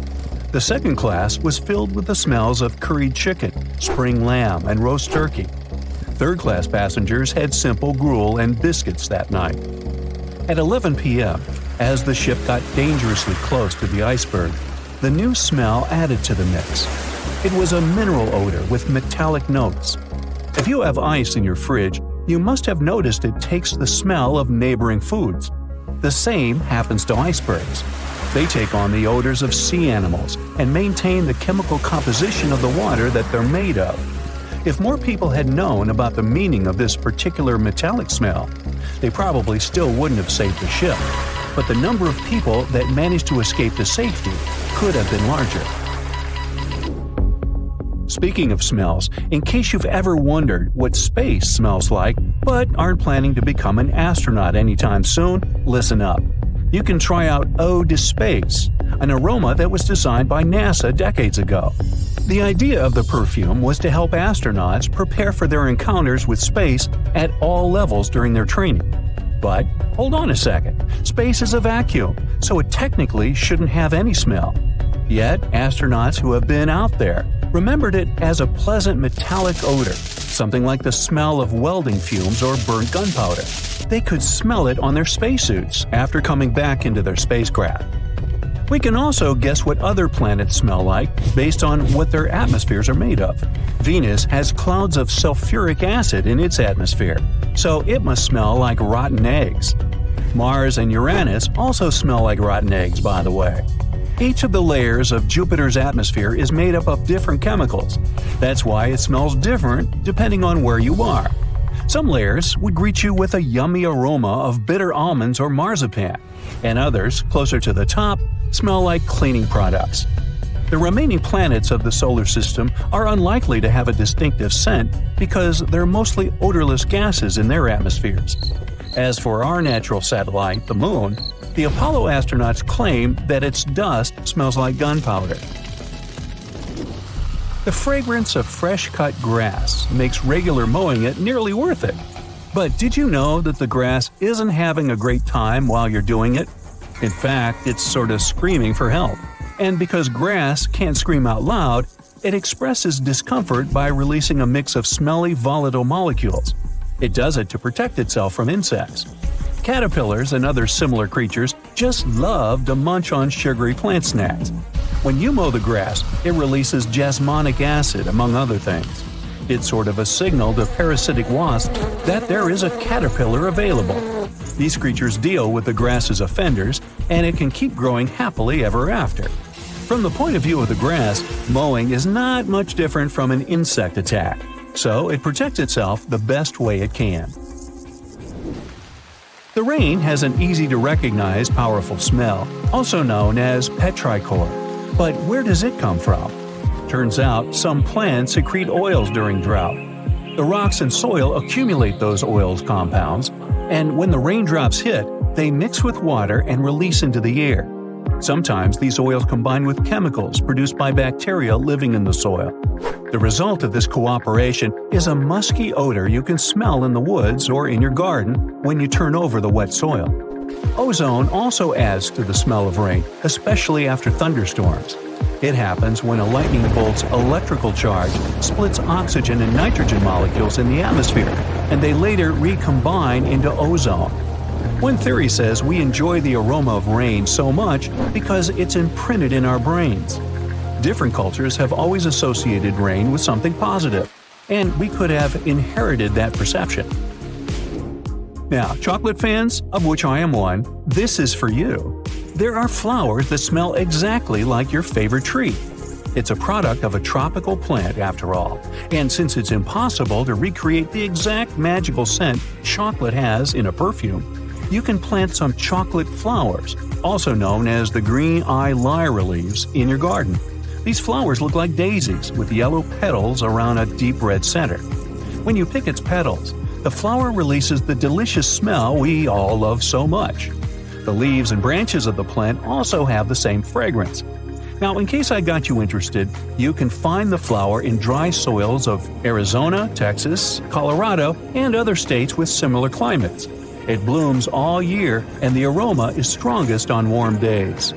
The second class was filled with the smells of curried chicken, spring lamb, and roast turkey. Third-class passengers had simple gruel and biscuits that night. At 11 p.m., as the ship got dangerously close to the iceberg, the new smell added to the mix. It was a mineral odor with metallic notes. If you have ice in your fridge, you must have noticed it takes the smell of neighboring foods. The same happens to icebergs. They take on the odors of sea animals and maintain the chemical composition of the water that they're made of. If more people had known about the meaning of this particular metallic smell, they probably still wouldn't have saved the ship. But the number of people that managed to escape to safety could have been larger. Speaking of smells, in case you've ever wondered what space smells like but aren't planning to become an astronaut anytime soon, listen up. You can try out Ode to Space, an aroma that was designed by NASA decades ago. The idea of the perfume was to help astronauts prepare for their encounters with space at all levels during their training. But hold on a second, space is a vacuum, so it technically shouldn't have any smell. Yet, astronauts who have been out there remembered it as a pleasant metallic odor, something like the smell of welding fumes or burnt gunpowder. They could smell it on their spacesuits after coming back into their spacecraft. We can also guess what other planets smell like based on what their atmospheres are made of. Venus has clouds of sulfuric acid in its atmosphere, so it must smell like rotten eggs. Mars and Uranus also smell like rotten eggs, by the way. Each of the layers of Jupiter's atmosphere is made up of different chemicals. That's why it smells different depending on where you are. Some layers would greet you with a yummy aroma of bitter almonds or marzipan, and others, closer to the top, smell like cleaning products. The remaining planets of the solar system are unlikely to have a distinctive scent because they're mostly odorless gases in their atmospheres. As for our natural satellite, the Moon, the Apollo astronauts claim that its dust smells like gunpowder. The fragrance of fresh-cut grass makes regular mowing it nearly worth it. But did you know that the grass isn't having a great time while you're doing it? In fact, it's sort of screaming for help. And because grass can't scream out loud, it expresses discomfort by releasing a mix of smelly, volatile molecules. It does it to protect itself from insects. Caterpillars and other similar creatures just love to munch on sugary plant snacks. When you mow the grass, it releases jasmonic acid, among other things. It's sort of a signal to parasitic wasps that there is a caterpillar available. These creatures deal with the grass's offenders, and it can keep growing happily ever after. From the point of view of the grass, mowing is not much different from an insect attack, so it protects itself the best way it can. The rain has an easy-to-recognize powerful smell, also known as petrichor. But where does it come from? Turns out some plants secrete oils during drought. The rocks and soil accumulate those oils compounds, and when the raindrops hit, they mix with water and release into the air. Sometimes these oils combine with chemicals produced by bacteria living in the soil. The result of this cooperation is a musky odor you can smell in the woods or in your garden when you turn over the wet soil. Ozone also adds to the smell of rain, especially after thunderstorms. It happens when a lightning bolt's electrical charge splits oxygen and nitrogen molecules in the atmosphere, and they later recombine into ozone. One theory says we enjoy the aroma of rain so much because it's imprinted in our brains. Different cultures have always associated rain with something positive, and we could have inherited that perception. Now, chocolate fans, of which I am one, this is for you. There are flowers that smell exactly like your favorite treat. It's a product of a tropical plant, after all, and since it's impossible to recreate the exact magical scent chocolate has in a perfume, you can plant some chocolate flowers also known as the green eye lyra leaves, in your garden. These flowers look like daisies with yellow petals around a deep red center. When you pick its petals, the flower releases the delicious smell we all love so much. The leaves and branches of the plant also have the same fragrance. Now, in case I got you interested, you can find the flower in dry soils of Arizona, Texas, Colorado, and other states with similar climates. It blooms all year, and the aroma is strongest on warm days.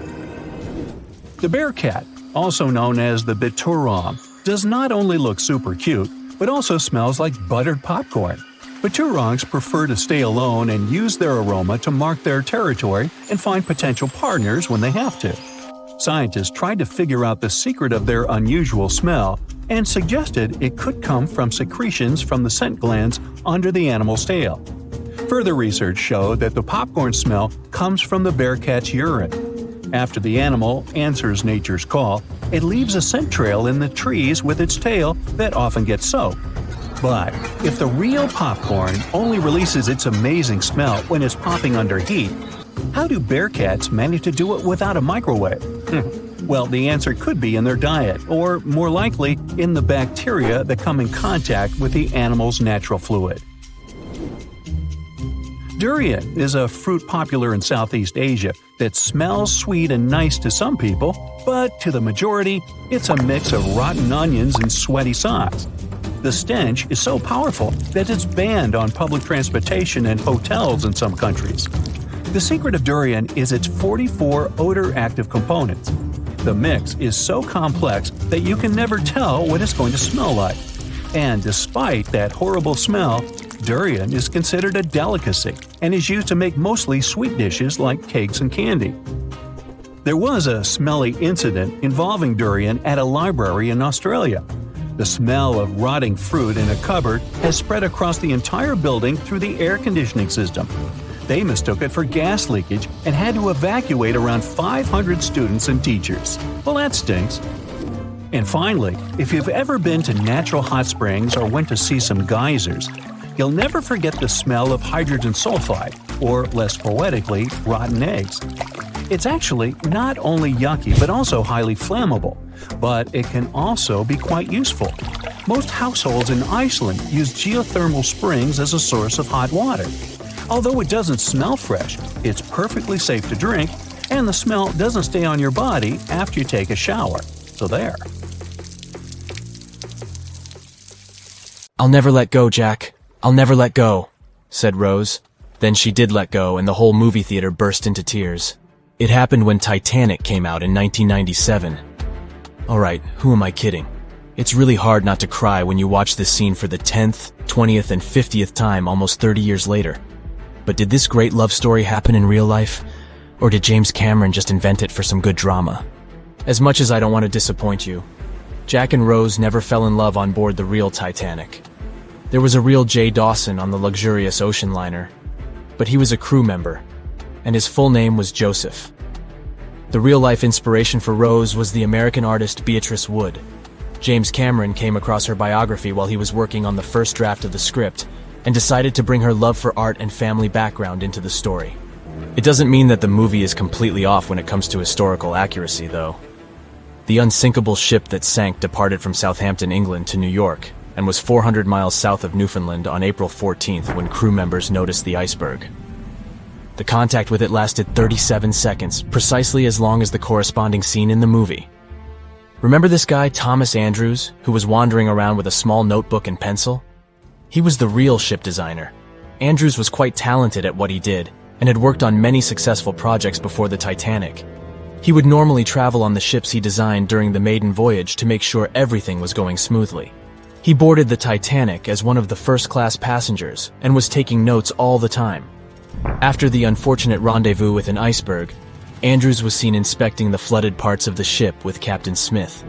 The bearcat, also known as the biturom, does not only look super cute, but also smells like buttered popcorn. Biturongs prefer to stay alone and use their aroma to mark their territory and find potential partners when they have to. Scientists tried to figure out the secret of their unusual smell and suggested it could come from secretions from the scent glands under the animal's tail. Further research showed that the popcorn smell comes from the bearcat's urine. After the animal answers nature's call, it leaves a scent trail in the trees with its tail that often gets soaked. But if the real popcorn only releases its amazing smell when it's popping under heat, how do bearcats manage to do it without a microwave? Well, the answer could be in their diet, or more likely, in the bacteria that come in contact with the animal's natural fluid. Durian is a fruit popular in Southeast Asia that smells sweet and nice to some people, but to the majority, it's a mix of rotten onions and sweaty socks. The stench is so powerful that it's banned on public transportation and hotels in some countries. The secret of durian is its 44 odor-active components. The mix is so complex that you can never tell what it's going to smell like. And despite that horrible smell, durian is considered a delicacy and is used to make mostly sweet dishes like cakes and candy. There was a smelly incident involving durian at a library in Australia. The smell of rotting fruit in a cupboard has spread across the entire building through the air conditioning system. They mistook it for gas leakage and had to evacuate around 500 students and teachers. Well, that stinks. And finally, if you've ever been to natural hot springs or went to see some geysers, you'll never forget the smell of hydrogen sulfide, or less poetically, rotten eggs. It's actually not only yucky but also highly flammable, but it can also be quite useful. Most households in Iceland use geothermal springs as a source of hot water. Although it doesn't smell fresh, it's perfectly safe to drink, and the smell doesn't stay on your body after you take a shower. So there. "I'll never let go, Jack. I'll never let go," said Rose. Then she did let go, and the whole movie theater burst into tears. It happened when Titanic came out in 1997. Alright, who am I kidding? It's really hard not to cry when you watch this scene for the 10th, 20th, and 50th time almost 30 years later. But did this great love story happen in real life? Or did James Cameron just invent it for some good drama? As much as I don't want to disappoint you, Jack and Rose never fell in love on board the real Titanic. There was a real Jay Dawson on the luxurious ocean liner, but he was a crew member, and his full name was Joseph. The real-life inspiration for Rose was the American artist Beatrice Wood. James Cameron came across her biography while he was working on the first draft of the script, and decided to bring her love for art and family background into the story. It doesn't mean that the movie is completely off when it comes to historical accuracy, though. The unsinkable ship that sank departed from Southampton, England to New York, and was 400 miles south of Newfoundland on April 14th when crew members noticed the iceberg. The contact with it lasted 37 seconds, precisely as long as the corresponding scene in the movie. Remember this guy, Thomas Andrews, who was wandering around with a small notebook and pencil? He was the real ship designer. Andrews was quite talented at what he did, and had worked on many successful projects before the Titanic. He would normally travel on the ships he designed during the maiden voyage to make sure everything was going smoothly. He boarded the Titanic as one of the first-class passengers, and was taking notes all the time. After the unfortunate rendezvous with an iceberg, Andrews was seen inspecting the flooded parts of the ship with Captain Smith.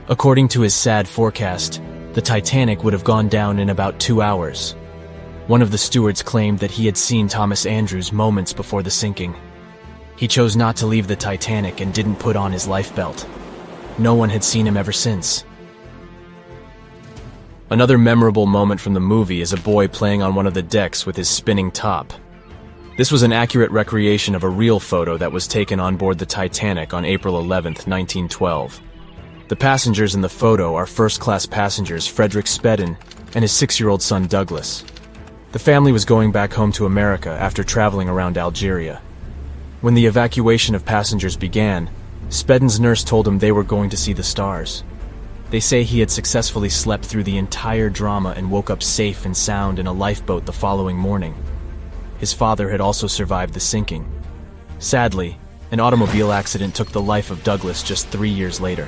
According to his sad forecast, the Titanic would have gone down in about 2 hours. One of the stewards claimed that he had seen Thomas Andrews moments before the sinking. He chose not to leave the Titanic and didn't put on his life belt. No one had seen him ever since. Another memorable moment from the movie is a boy playing on one of the decks with his spinning top. This was an accurate recreation of a real photo that was taken on board the Titanic on April 11, 1912. The passengers in the photo are first-class passengers Frederick Spedden and his 6-year-old son Douglas. The family was going back home to America after traveling around Algeria. When the evacuation of passengers began, Spedden's nurse told him they were going to see the stars. They say he had successfully slept through the entire drama and woke up safe and sound in a lifeboat the following morning. His father had also survived the sinking. Sadly, an automobile accident took the life of Douglas just 3 years later.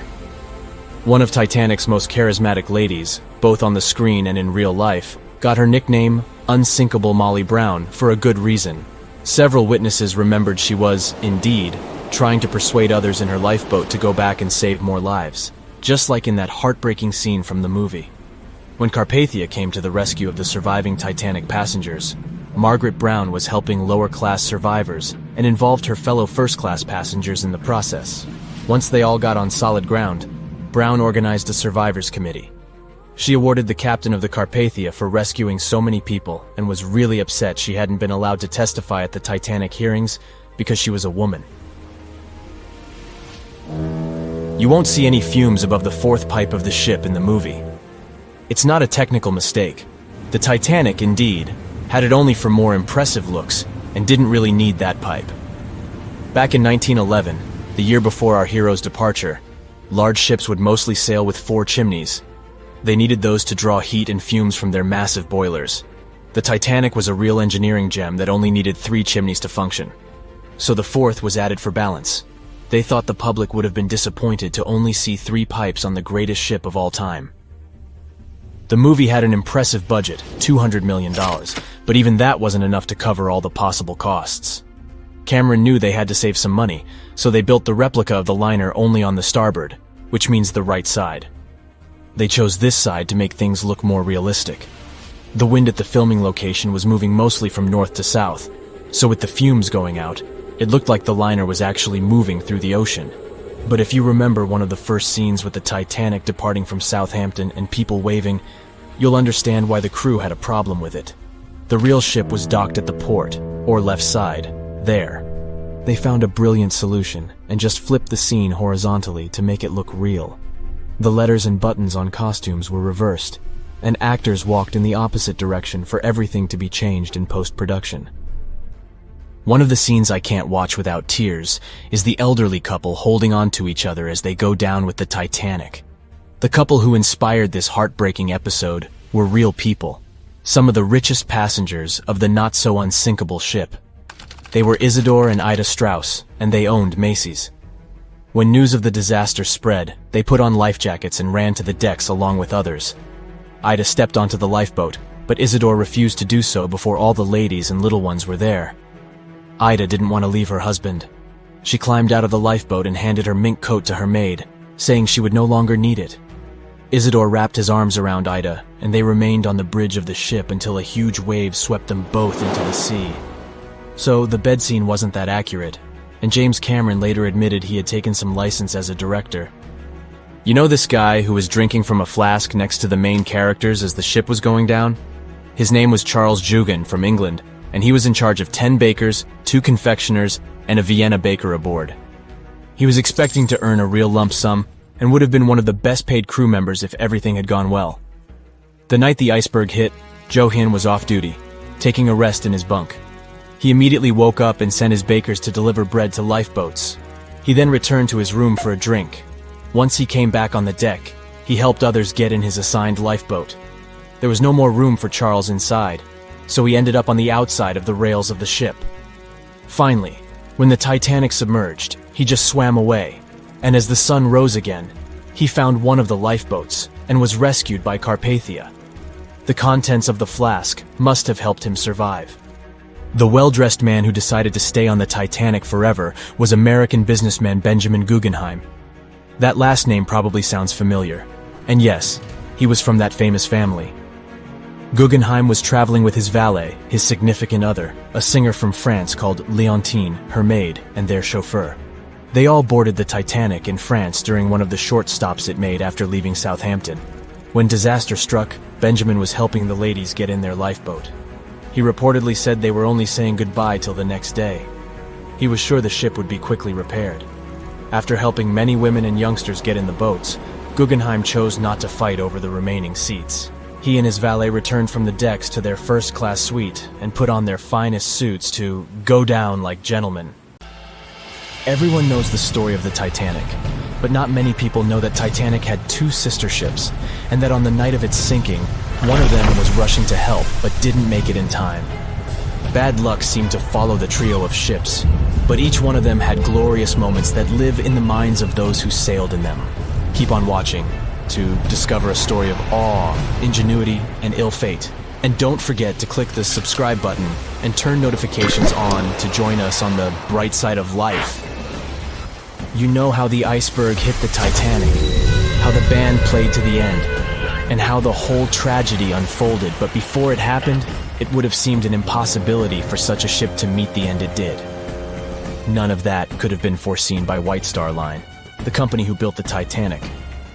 One of Titanic's most charismatic ladies, both on the screen and in real life, got her nickname Unsinkable Molly Brown for a good reason. Several witnesses remembered she was, indeed, trying to persuade others in her lifeboat to go back and save more lives, just like in that heartbreaking scene from the movie. When Carpathia came to the rescue of the surviving Titanic passengers, Margaret Brown was helping lower-class survivors and involved her fellow first-class passengers in the process. Once they all got on solid ground, Brown organized a survivors committee. She awarded the captain of the Carpathia for rescuing so many people and was really upset she hadn't been allowed to testify at the Titanic hearings because she was a woman. You won't see any fumes above the fourth pipe of the ship in the movie. It's not a technical mistake. The Titanic, indeed, had it only for more impressive looks and didn't really need that pipe. Back in 1911, the year before our hero's departure, large ships would mostly sail with 4 chimneys. They needed those to draw heat and fumes from their massive boilers. The Titanic was a real engineering gem that only needed 3 chimneys to function. So the 4th was added for balance. They thought the public would have been disappointed to only see 3 pipes on the greatest ship of all time. The movie had an impressive budget, $200 million, but even that wasn't enough to cover all the possible costs. Cameron knew they had to save some money, so they built the replica of the liner only on the starboard, which means the right side. They chose this side to make things look more realistic. The wind at the filming location was moving mostly from north to south, so with the fumes going out, it looked like the liner was actually moving through the ocean. But if you remember one of the first scenes with the Titanic departing from Southampton and people waving, you'll understand why the crew had a problem with it. The real ship was docked at the port, or left side, there. They found a brilliant solution and just flipped the scene horizontally to make it look real. The letters and buttons on costumes were reversed, and actors walked in the opposite direction for everything to be changed in post-production. One of the scenes I can't watch without tears is the elderly couple holding on to each other as they go down with the Titanic. The couple who inspired this heartbreaking episode were real people, some of the richest passengers of the not-so-unsinkable ship. They were Isidore and Ida Strauss, and they owned Macy's. When news of the disaster spread, they put on life jackets and ran to the decks along with others. Ida stepped onto the lifeboat, but Isidore refused to do so before all the ladies and little ones were there. Ida didn't want to leave her husband. She climbed out of the lifeboat and handed her mink coat to her maid, saying she would no longer need it. Isidore wrapped his arms around Ida, and they remained on the bridge of the ship until a huge wave swept them both into the sea. So the bed scene wasn't that accurate, and James Cameron later admitted he had taken some license as a director. You know this guy who was drinking from a flask next to the main characters as the ship was going down? His name was Charles Jugan from England, and he was in charge of 10 bakers, 2 confectioners, and a Vienna baker aboard. He was expecting to earn a real lump sum and would have been one of the best-paid crew members if everything had gone well. The night the Iceberg hit, Johan was off duty, taking a rest in his bunk. He immediately woke up and sent his bakers to deliver bread to lifeboats. He then returned to his room for a drink. Once he came back on the deck, he helped others get in his assigned lifeboat. There was no more room for Charles inside, so he ended up on the outside of the rails of the ship. Finally, when the Titanic submerged, he just swam away, and as the sun rose again, he found one of the lifeboats and was rescued by Carpathia. The contents of the flask must have helped him survive. The well-dressed man who decided to stay on the Titanic forever was American businessman Benjamin Guggenheim. That last name probably sounds familiar, and yes, he was from that famous family. Guggenheim was traveling with his valet, his significant other, a singer from France called Leontine, her maid, and their chauffeur. They all boarded the Titanic in France during one of the short stops it made after leaving Southampton. When disaster struck, Benjamin was helping the ladies get in their lifeboat. He reportedly said they were only saying goodbye till the next day. He was sure the ship would be quickly repaired. After helping many women and youngsters get in the boats, Guggenheim chose not to fight over the remaining seats. He and his valet returned from the decks to their first-class suite and put on their finest suits to go down like gentlemen. Everyone knows the story of the Titanic, but not many people know that Titanic had two sister ships, and that on the night of its sinking, one of them was rushing to help but didn't make it in time. Bad luck seemed to follow the trio of ships, but each one of them had glorious moments that live in the minds of those who sailed in them. Keep on watching to discover a story of awe, ingenuity, and ill fate. And don't forget to click the subscribe button and turn notifications on to join us on the bright side of life. You know how the iceberg hit the Titanic, how the band played to the end, and how the whole tragedy unfolded, but before it happened, it would have seemed an impossibility for such a ship to meet the end it did. None of that could have been foreseen by White Star Line, the company who built the Titanic,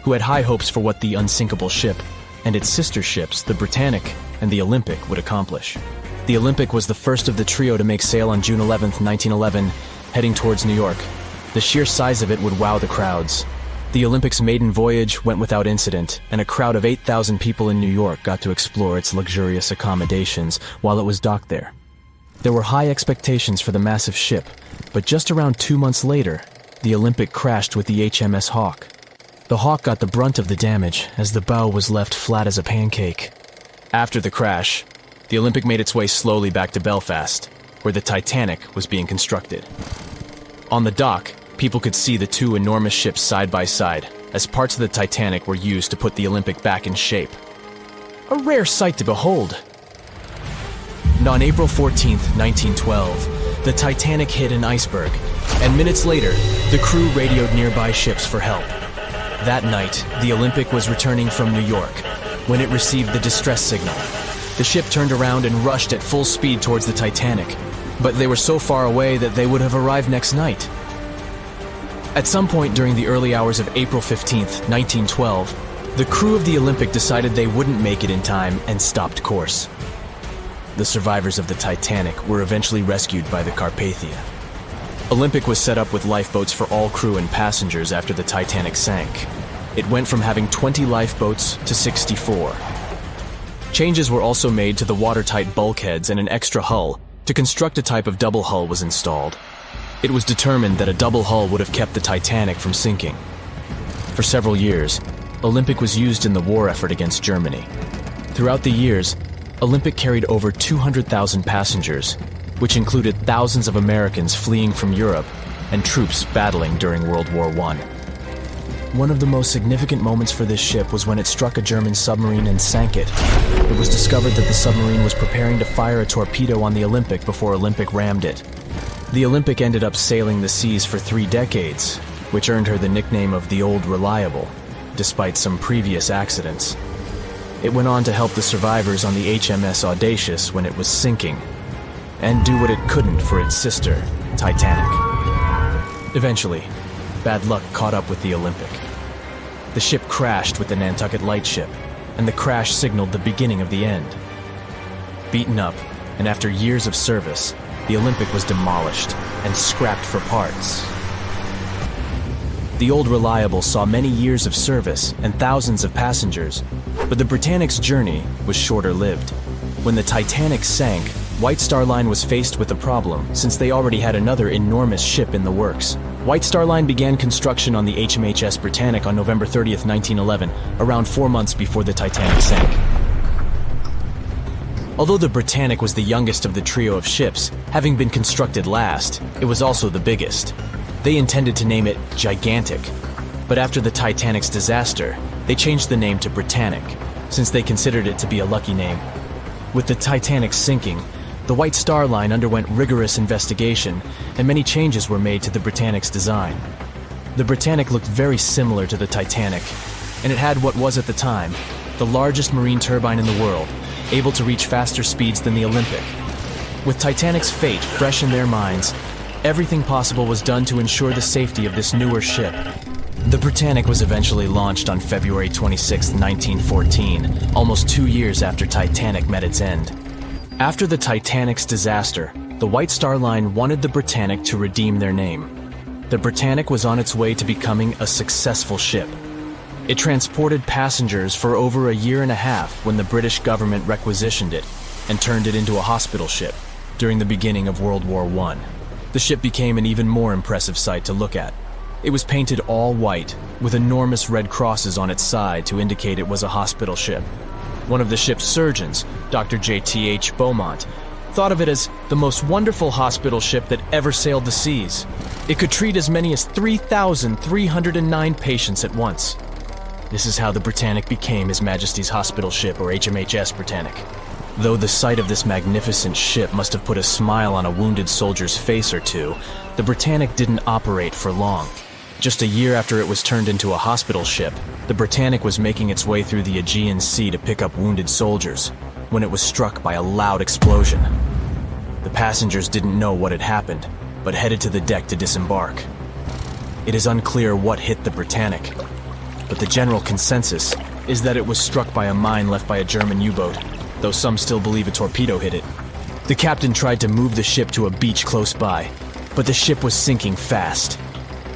who had high hopes for what the unsinkable ship and its sister ships, the Britannic and the Olympic, would accomplish. The Olympic was the first of the trio to make sail on June 11, 1911, heading towards New York. The sheer size of it would wow the crowds. The Olympic's maiden voyage went without incident, and a crowd of 8,000 people in New York got to explore its luxurious accommodations while it was docked there. There were high expectations for the massive ship, but just around 2 months later, the Olympic crashed with the HMS Hawke. The Hawke got the brunt of the damage, as the bow was left flat as a pancake. After the crash, the Olympic made its way slowly back to Belfast, where the Titanic was being constructed. On the dock, people could see the two enormous ships side by side, as parts of the Titanic were used to put the Olympic back in shape. A rare sight to behold. And on April 14, 1912, the Titanic hit an iceberg, and minutes later, the crew radioed nearby ships for help. That night, the Olympic was returning from New York when it received the distress signal. The ship turned around and rushed at full speed towards the Titanic, but they were so far away that they would have arrived next night. At some point during the early hours of April 15, 1912, the crew of the Olympic decided they wouldn't make it in time and stopped course. The survivors of the Titanic were eventually rescued by the Carpathia. Olympic was set up with lifeboats for all crew and passengers after the Titanic sank. It went from having 20 lifeboats to 64. Changes were also made to the watertight bulkheads, and an extra hull to construct a type of double hull was installed. It was determined that a double hull would have kept the Titanic from sinking. For several years, Olympic was used in the war effort against Germany. Throughout the years, Olympic carried over 200,000 passengers, which included thousands of Americans fleeing from Europe and troops battling during World War I. One of the most significant moments for this ship was when it struck a German submarine and sank it. It was discovered that the submarine was preparing to fire a torpedo on the Olympic before Olympic rammed it. The Olympic ended up sailing the seas for 3 decades, which earned her the nickname of the Old Reliable, despite some previous accidents. It went on to help the survivors on the HMS Audacious when it was sinking, and do what it couldn't for its sister, Titanic. Eventually, bad luck caught up with the Olympic. The ship crashed with the Nantucket Lightship, and the crash signaled the beginning of the end. Beaten up, and after years of service, the Olympic was demolished and scrapped for parts. The Old Reliable saw many years of service and thousands of passengers, but the Britannic's journey was shorter-lived. When the Titanic sank, White Star Line was faced with a problem, since they already had another enormous ship in the works. White Star Line began construction on the HMHS Britannic on November 30th, 1911, around 4 months before the Titanic sank. Although the Britannic was the youngest of the trio of ships, having been constructed last, it was also the biggest. They intended to name it Gigantic, but after the Titanic's disaster, they changed the name to Britannic, since they considered it to be a lucky name. With the Titanic sinking, the White Star Line underwent rigorous investigation, and many changes were made to the Britannic's design. The Britannic looked very similar to the Titanic, and it had what was at the time the largest marine turbine in the world, able to reach faster speeds than the Olympic. With Titanic's fate fresh in their minds, everything possible was done to ensure the safety of this newer ship. The Britannic was eventually launched on February 26, 1914, almost 2 years after Titanic met its end. After the Titanic's disaster, the White Star Line wanted the Britannic to redeem their name. The Britannic was on its way to becoming a successful ship. It transported passengers for over a year and a half when the British government requisitioned it and turned it into a hospital ship during the beginning of World War I. The ship became an even more impressive sight to look at. It was painted all white, with enormous red crosses on its side to indicate it was a hospital ship. One of the ship's surgeons, Dr. J.T.H. Beaumont, thought of it as the most wonderful hospital ship that ever sailed the seas. It could treat as many as 3,309 patients at once. This is how the Britannic became His Majesty's Hospital Ship, or HMHS Britannic. Though the sight of this magnificent ship must have put a smile on a wounded soldier's face or two, the Britannic didn't operate for long. Just a year after it was turned into a hospital ship, the Britannic was making its way through the Aegean Sea to pick up wounded soldiers, when it was struck by a loud explosion. The passengers didn't know what had happened, but headed to the deck to disembark. It is unclear what hit the Britannic, but the general consensus is that it was struck by a mine left by a German U-boat, though some still believe a torpedo hit it. The captain tried to move the ship to a beach close by, but the ship was sinking fast.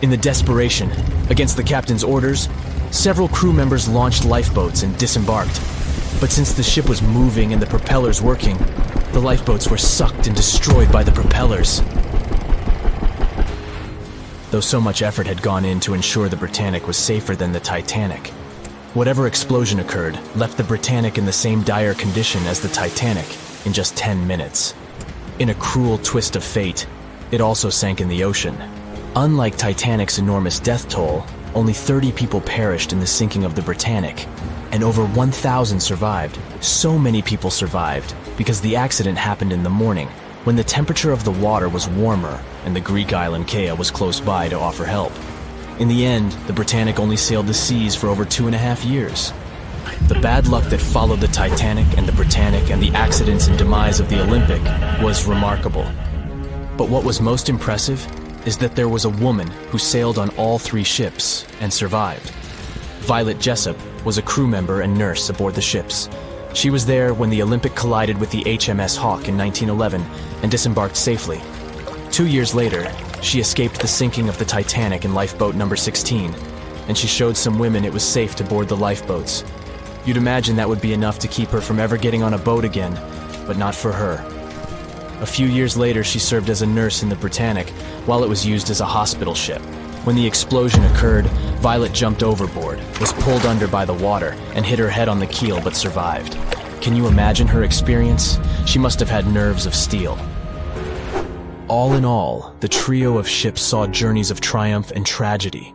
In the desperation, against the captain's orders, several crew members launched lifeboats and disembarked. But since the ship was moving and the propellers working, the lifeboats were sucked and destroyed by the propellers. Though so much effort had gone in to ensure the Britannic was safer than the Titanic, whatever explosion occurred left the Britannic in the same dire condition as the Titanic in just 10 minutes. In a cruel twist of fate, it also sank in the ocean. Unlike Titanic's enormous death toll, only 30 people perished in the sinking of the Britannic, and over 1,000 survived. So many people survived because the accident happened in the morning, when the temperature of the water was warmer and the Greek island Kea was close by to offer help. In the end, the Britannic only sailed the seas for over 2.5 years. The bad luck that followed the Titanic and the Britannic and the accidents and demise of the Olympic was remarkable. But what was most impressive is that there was a woman who sailed on all 3 ships and survived. Violet Jessup was a crew member and nurse aboard the ships. She was there when the Olympic collided with the HMS Hawk in 1911 and disembarked safely. 2 years later, she escaped the sinking of the Titanic in lifeboat number 16, and she showed some women it was safe to board the lifeboats. You'd imagine that would be enough to keep her from ever getting on a boat again, but not for her. A few years later, she served as a nurse in the Britannic while it was used as a hospital ship. When the explosion occurred, Violet jumped overboard, was pulled under by the water, and hit her head on the keel but survived. Can you imagine her experience? She must have had nerves of steel. All in all, the trio of ships saw journeys of triumph and tragedy.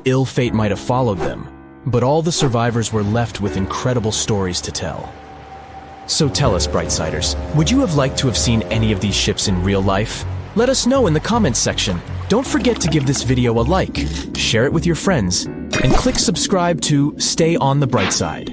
Ill fate might have followed them, but all the survivors were left with incredible stories to tell. So tell us, Brightsiders, would you have liked to have seen any of these ships in real life? Let us know in the comments section. Don't forget to give this video a like, share it with your friends, and click subscribe to stay on the bright side.